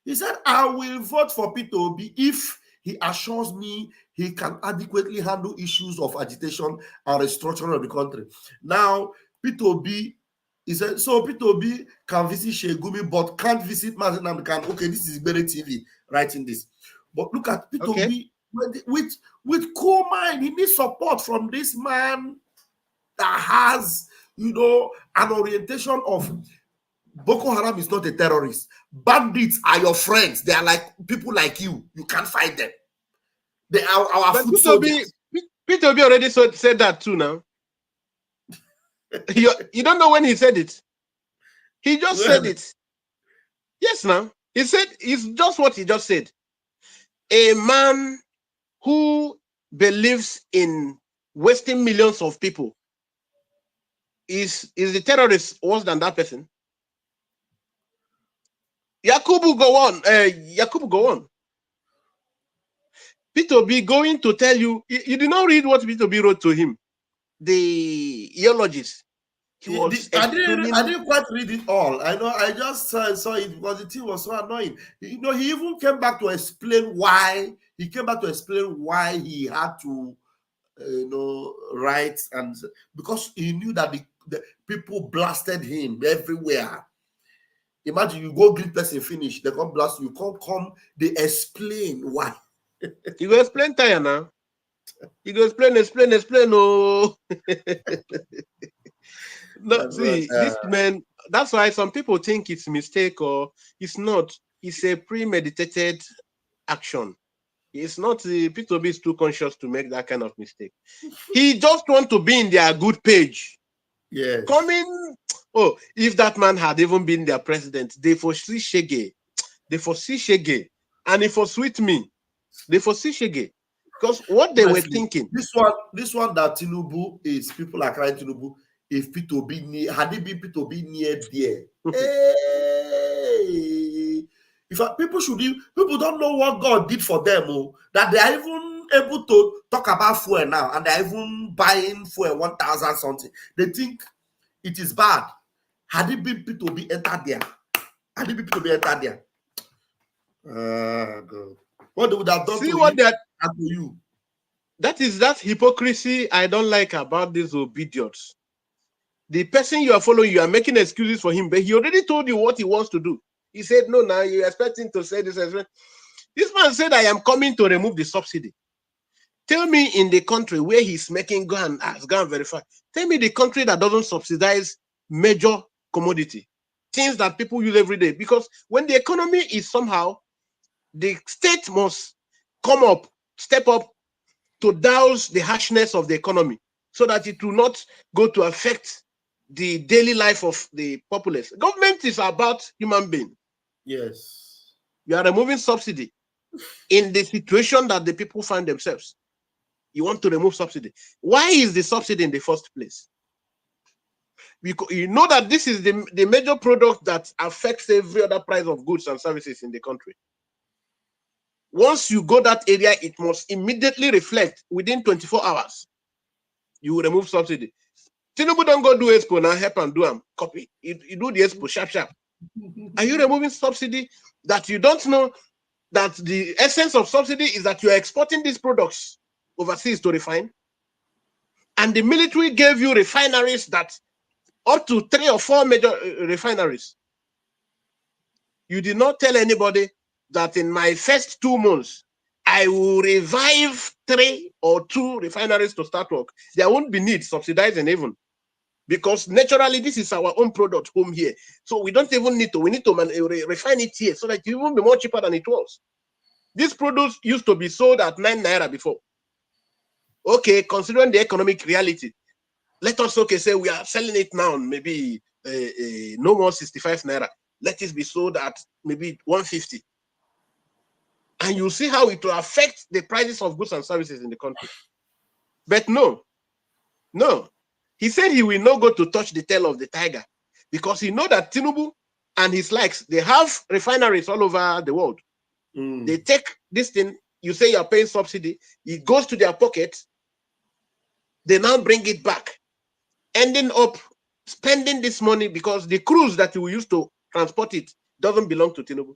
He said, I will vote for Peter Obi if he assures me he can adequately handle issues of agitation and restructuring of the country. Now, Peter Obi, he said, so Peter Obi can visit Shegumi, but can't visit Mazenam. Okay, this is Bere TV writing this. But look at Peter Obi with cool mind. He needs support from this man that has, you know, an orientation of Boko Haram is not a terrorist. Bandits are your friends. They are like people like you. You can't fight them. They are our food soldiers. Peter Obi already said that too now. You don't know when he said it. He just said it. Yes, now. He said, it's just what he just said. A man who believes in wasting millions of people is the terrorist worse than that person? Yakubu, go on. Yakubu, go on. Peter Obi going to tell you, you did not read what Peter Obi wrote to him, the eulogist. I didn't quite read it all. I know I just saw it because the thing was so annoying. You know, he even came back to explain why. He came back to explain why he had to, write, and because he knew that the people blasted him everywhere. Imagine you go greet person finish, they come blast you. Come, they explain why. You go explain tire now. You go explain. Oh. No, see, this man, that's why some people think it's a mistake or it's not. It's a premeditated action. It's not, Peter Obi is too conscious to make that kind of mistake. He just want to be in their good page. Yes. If that man had even been their president, they foresee Shege. And if for sweet me, they foresee Shege. Because what they were thinking. This one that Tinubu is, people are crying Tinubu. If Peter Obi near, had it been Peter Obi near there, hey, people don't know what God did for them, that they are even able to talk about fuel now, and they're even buying fuel 1,000 something. They think it is bad. Had it been Peter Obi entered there, God, what they would have done to you? That's hypocrisy I don't like about these obedience. The person you are following, you are making excuses for him, but he already told you what he wants to do. He said, no, now you're expecting to say this. This man said, I am coming to remove the subsidy. Tell me in the country where he's making, go and verify. Tell me the country that doesn't subsidize major commodity, things that people use every day. Because when the economy is somehow, the state must step up to douse the harshness of the economy so that it will not go to affect the daily life of the populace. Government is about human being. Yes. You are removing subsidy in the situation that the people find themselves. You want to remove subsidy. Why is the subsidy in the first place? Because you know that this is the major product that affects every other price of goods and services in the country. Once you go that area, it must immediately reflect within 24 hours. You will remove subsidy. Tinubu don't go do expo now, help and do them. Copy. You do the expo, sharp. Are you removing subsidy that you don't know that the essence of subsidy is that you are exporting these products overseas to refine? And the military gave you refineries that up to 3 or 4 major refineries. You did not tell anybody that in my first 2 months, I will revive 3 or 2 refineries to start work. There won't be need subsidizing even. Because naturally, this is our own product home here. So we don't even need to, we need to refine it here so that it will be more cheaper than it was. This produce used to be sold at 9 naira before. Okay, considering the economic reality, let us say we are selling it now, maybe no more 65 naira. Let it be sold at maybe 150. and you see how it will affect the prices of goods and services in the country. But no. He said he will not go to touch the tail of the tiger because he know that Tinubu and his likes, they have refineries all over the world. They take this thing, you say you're paying subsidy, it goes to their pocket, they now bring it back, ending up spending this money because the cruise that you use to transport it doesn't belong to Tinubu.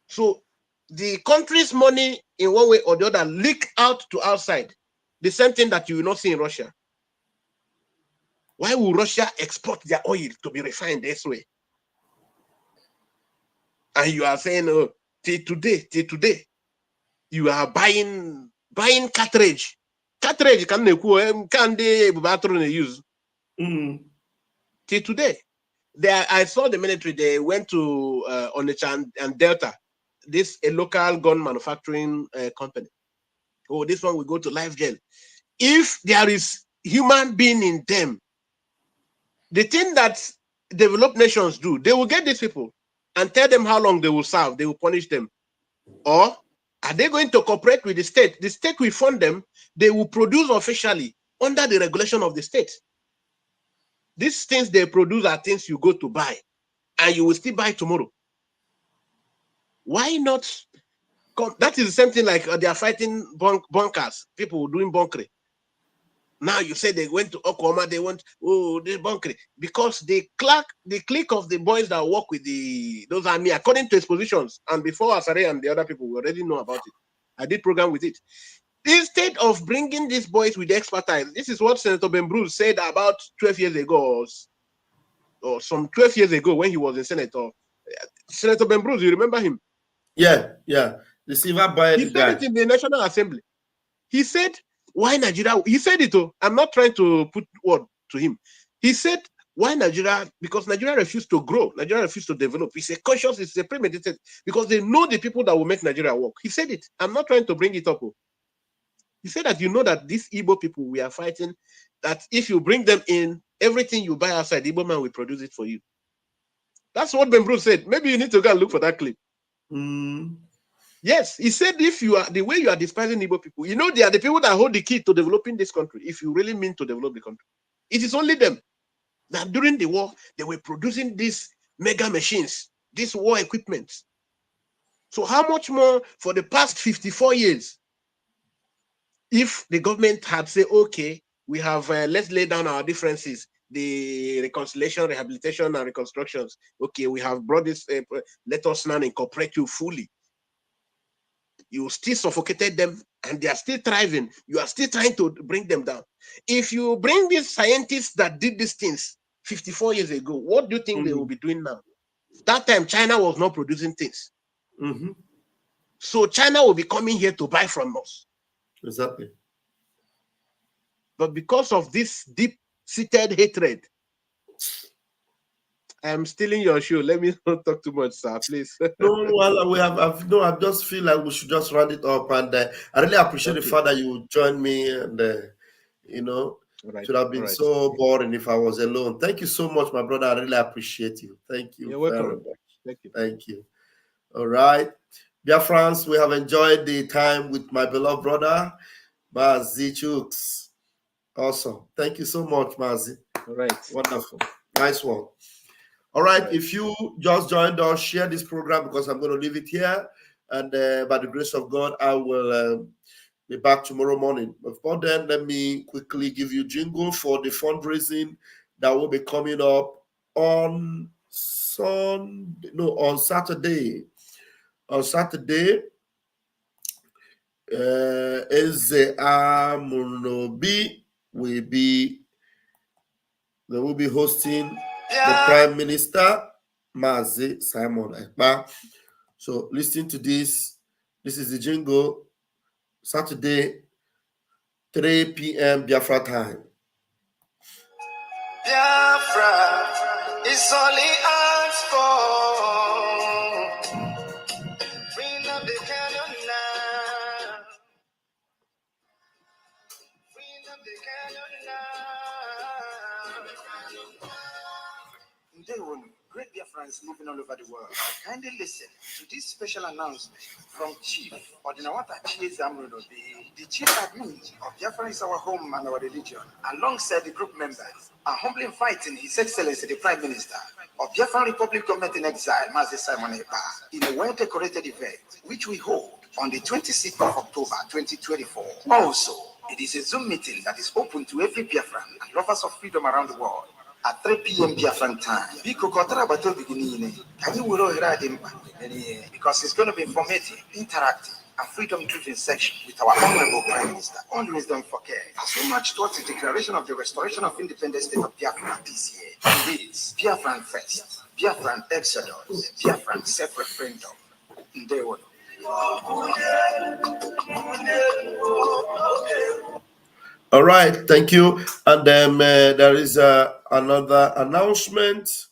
So the country's money in one way or the other leak out to outside. The same thing that you will not see in Russia. Why will Russia export their oil to be refined this way? And you are saying, oh, till today, you are buying cartridge. Cartridge can they use? Till today. I saw the military, they went to Onitsha and Delta, a local gun manufacturing company. Oh, this one will go to live jail. If there is human being in them, the thing that developed nations do, they will get these people and tell them how long they will serve. They will punish them. Or are they going to cooperate with the state? The state will fund them. They will produce officially under the regulation of the state. These things they produce are things you go to buy, and you will still buy tomorrow. Why not? That is the same thing like they are fighting bunkers, people doing bunkering. Now you say they went to Oklahoma, they went, oh, this bunkering. Because the clique of the boys that work with those army, according to expositions, and before Asare and the other people, we already know about it. I did program with it. Instead of bringing these boys with expertise, this is what Senator Ben Bruce said about 12 years ago, or some 12 years ago when he was a senator. Senator Ben Bruce, you remember him? Yeah. The silver boy. He said it in the National Assembly. He said, why Nigeria? He said it. I'm not trying to put word to him. He said, why Nigeria? Because Nigeria refused to grow. Nigeria refused to develop. It's a conscious, it's a premeditated, because they know the people that will make Nigeria work. He said it. I'm not trying to bring it up. He said that you know that these Igbo people we are fighting, that if you bring them in, everything you buy outside, Igbo man will produce it for you. That's what Ben Bruce said. Maybe you need to go and look for that clip. Yes, he said if you are the way you are despising Igbo people, you know they are the people that hold the key to developing this country. If you really mean to develop the country, it is only them. That during the war they were producing these mega machines, this war equipment. So how much more for the past 54 years? If the government had said, okay, we have let's lay down our differences, the reconciliation, rehabilitation, and reconstructions. Okay, we have brought this. Let us now incorporate you fully. You still suffocated them and they are still thriving. You are still trying to bring them down. If you bring these scientists that did these things 54 years ago, what do you think they will be doing now? That time, China was not producing things. So China will be coming here to buy from us. Exactly. But because of this deep-seated hatred, I'm stealing your show. Let me not talk too much, sir, please. No, well, I just feel like we should just round it up, and I really appreciate the fact that you joined me, and it would have been so boring if I was alone. Thank you so much, my brother. I really appreciate you. Thank you. You're welcome. Very much. Thank you. Thank you. All right. Dear friends, we have enjoyed the time with my beloved brother, Mazi Chooks. Awesome. Thank you so much, Mazi. All right. Wonderful. Nice one. All right. If you just joined us, share this program because I'm going to leave it here. And by the grace of God, I will be back tomorrow morning. Before then, let me quickly give you jingle for the fundraising that will be coming up on Saturday. On Saturday, Eze Amunobi they will be hosting the Prime Minister, Mazi Simon Ekpa. So listen to this. This is the jingle. Saturday, 3 p.m. Biafra time. Biafra is only asked for. Bring up the cannon now. Bring up the cannon now. Great Biafrans living all over the world, kindly listen to this special announcement from Chief Odinawata Chiezamruno, the Chief Admin of Biafra is our home and our religion, alongside the group members, are humbly inviting His Excellency the Prime Minister of Biafra Republic Government in Exile, Mazi Simon Eba, in a well-decorated event which we hold on the 26th of October 2024. Also, it is a Zoom meeting that is open to every Biafran and lovers of freedom around the world at 3 p.m. Biafran time. Because it's going to be informative, interactive, and freedom-driven session with our Honorable Prime Minister. Always don't forget, so much towards the declaration of the restoration of independent state of Biafra this year. It's Biafran First, Biafran Exodus, Biafran Self-Referendum. All right, thank you. And then there is another announcement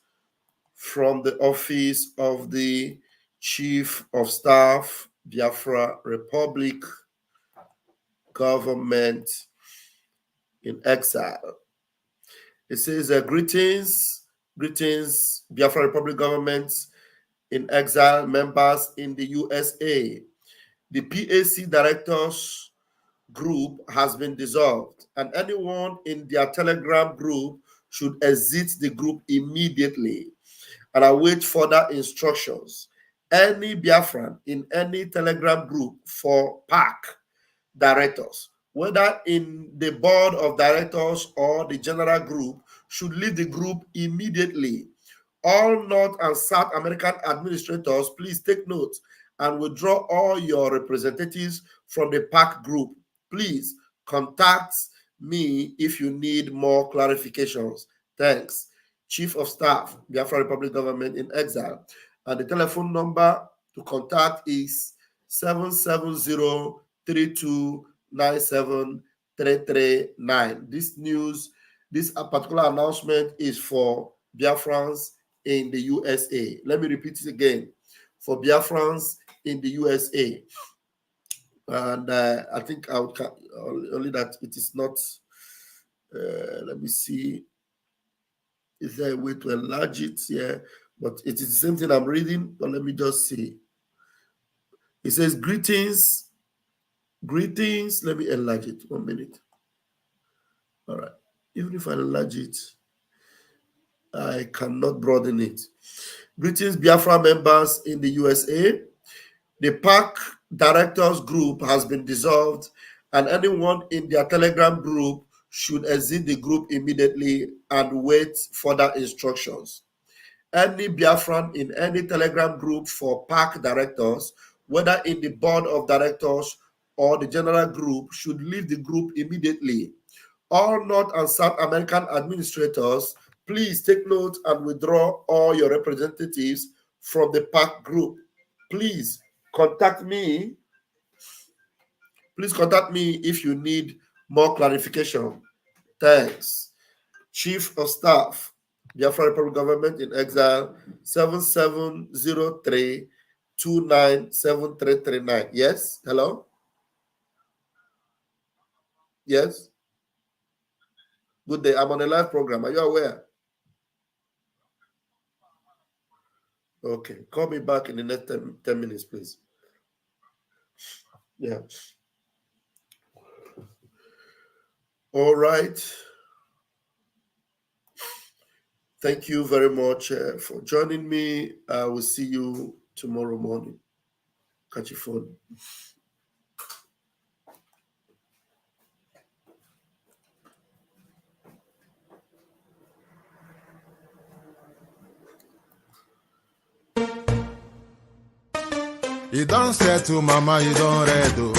from the office of the Chief of Staff, Biafra Republic Government in Exile. It says, greetings, Biafra Republic Government in Exile members in the USA. The PAC Directors Group has been dissolved, and anyone in their Telegram group should exit the group immediately and await further instructions. Any Biafran in any Telegram group for PAC directors, whether in the board of directors or the general group, should leave the group immediately. All North and South American administrators, please take note and withdraw all your representatives from the PAC group. Please contact me if you need more clarifications. Thanks. Chief of Staff, Biafra Republic Government in Exile. And the telephone number to contact is 770-3297-339. This particular announcement is for Biafrans in the USA. Let me repeat it again. For Biafrans in the USA. And I think I would only that it is not, let me see, is there a way to enlarge it? Yeah, but it is the same thing I'm reading, but let me just see. It says, greetings, let me enlarge it, 1 minute. All right, even if I enlarge it, I cannot broaden it. Greetings, Biafra members in the USA. The PAC Directors Group has been dissolved, and anyone in their Telegram group should exit the group immediately and wait further instructions. Any Biafran in any Telegram group for PAC directors, whether in the board of directors or the general group, should leave the group immediately. All North and South American administrators, please take note and withdraw all your representatives from the PAC group. Please contact me. Please contact me if you need more clarification. Thanks. Chief of Staff, Biafra Republic Government in Exile, 7703-297339. Yes? Hello? Yes? Good day. I'm on a live program. Are you aware? Okay. Call me back in the next 10 minutes, please. Yeah. All right. Thank you very much for joining me. I will see you tomorrow morning. Catch your phone. You don't say to mama, you don't read.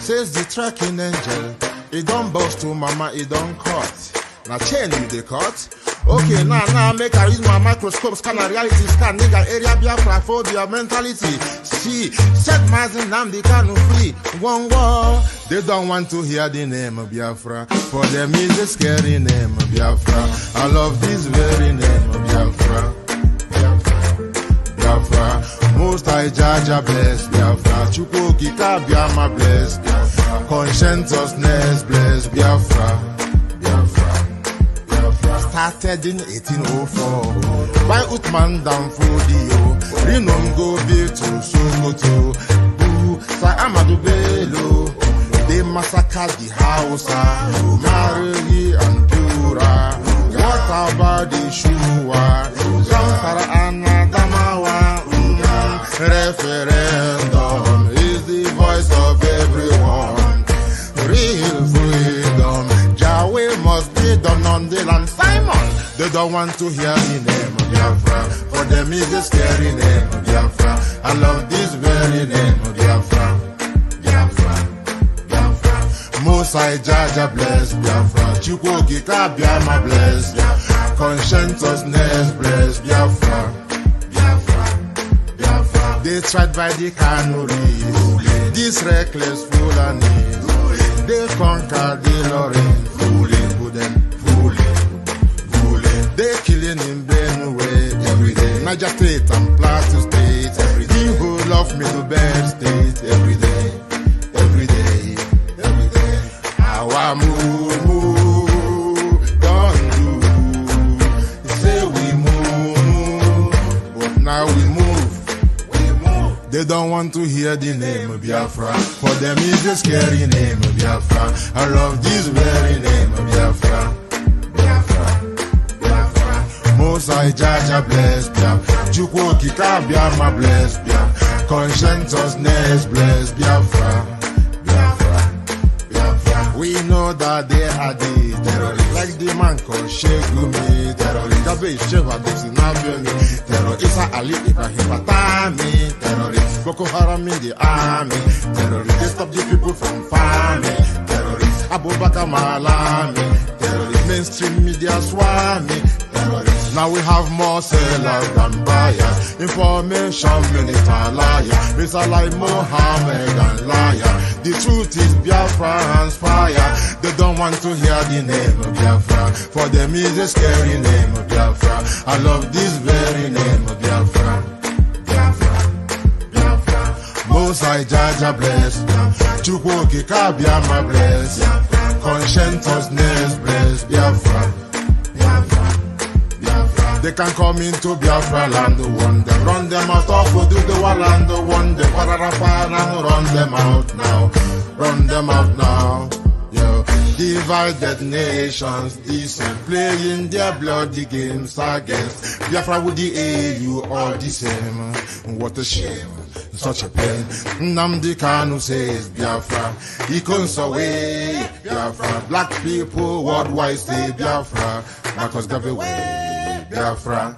Says the tracking angel. You don't boast to mama, you don't cut. Now chain you the cut. Okay, now make I use my microscope, scan a reality, scan nigga area Biafra phobia mentality. See, set my name, they can't free. One war, they don't want to hear the name of Biafra. For them is a scary name of Biafra. I love this very name of Biafra. Biafra, most I judge a bless Biafra. Chukwuki Kabiama bless Biafra. Conscientiousness bless Biafra. Biafra. Started started in 1804 by Uthman Danfodio. Rinom go built to Sokoto. Boo, Sir Amadou Bello. They massacred the Hausa, Marili and Pura. What about the Shua? Zamfara and Adamawa. Referendum is the voice of everyone. Real freedom, Yahweh must be done on the land. Simon, they don't want to hear the name of Biafra. For them is a scary name of Biafra. I love this very name of Biafra. Mosai Jaja bless Biafra. Chukwokika Biama bless Biafra. Conscientiousness bless Biafra. They tried by the canories. These reckless Fulanis. They conquered the Lorraine. Fooling. They killing in Benue every day. Niger State and Plateau State every day. The whole of Middle Belt State every day. Our move, don't do. Say we move, but now we move. They don't want to hear the name of Biafra. For them is a scary name of Biafra. I love this very name of Biafra. Mosai Jaja bless Biafra. Chukwokika Biama bless Biafra. Conscientiousness bless Biafra. We know that they are the terrorists, like the man called Shegumi, terrorist. Gabe Sheva Dixinabiomi, terrorist. Isa Ali Ibrahim Patami, terrorist. Boko Haram in the army, terrorist. They stop the people from farming, terrorist. Abu Bakr Malami, terrorist. Mainstream media swami, terrorist. Now we have more sellers than buyers. Information minister liar. Mr. like Mohammed and liar. The truth is Biafra's fire. They don't want to hear the name of Biafra. For them is a scary name of Biafra. I love this very name of Biafra. Mosai Jaja bless. Chukwokika Biama bless. Conscientiousness bless Biafra. They can come into Biafra land, run them out of the land, one them, run them out now. Yo, divided nations, decent, playing their bloody games against Biafra with the AU all the same. What a shame, such a pain. Nnamdi Kanu says Biafra, he comes away Biafra. Black people worldwide say Biafra, Marcus gave away Biafra.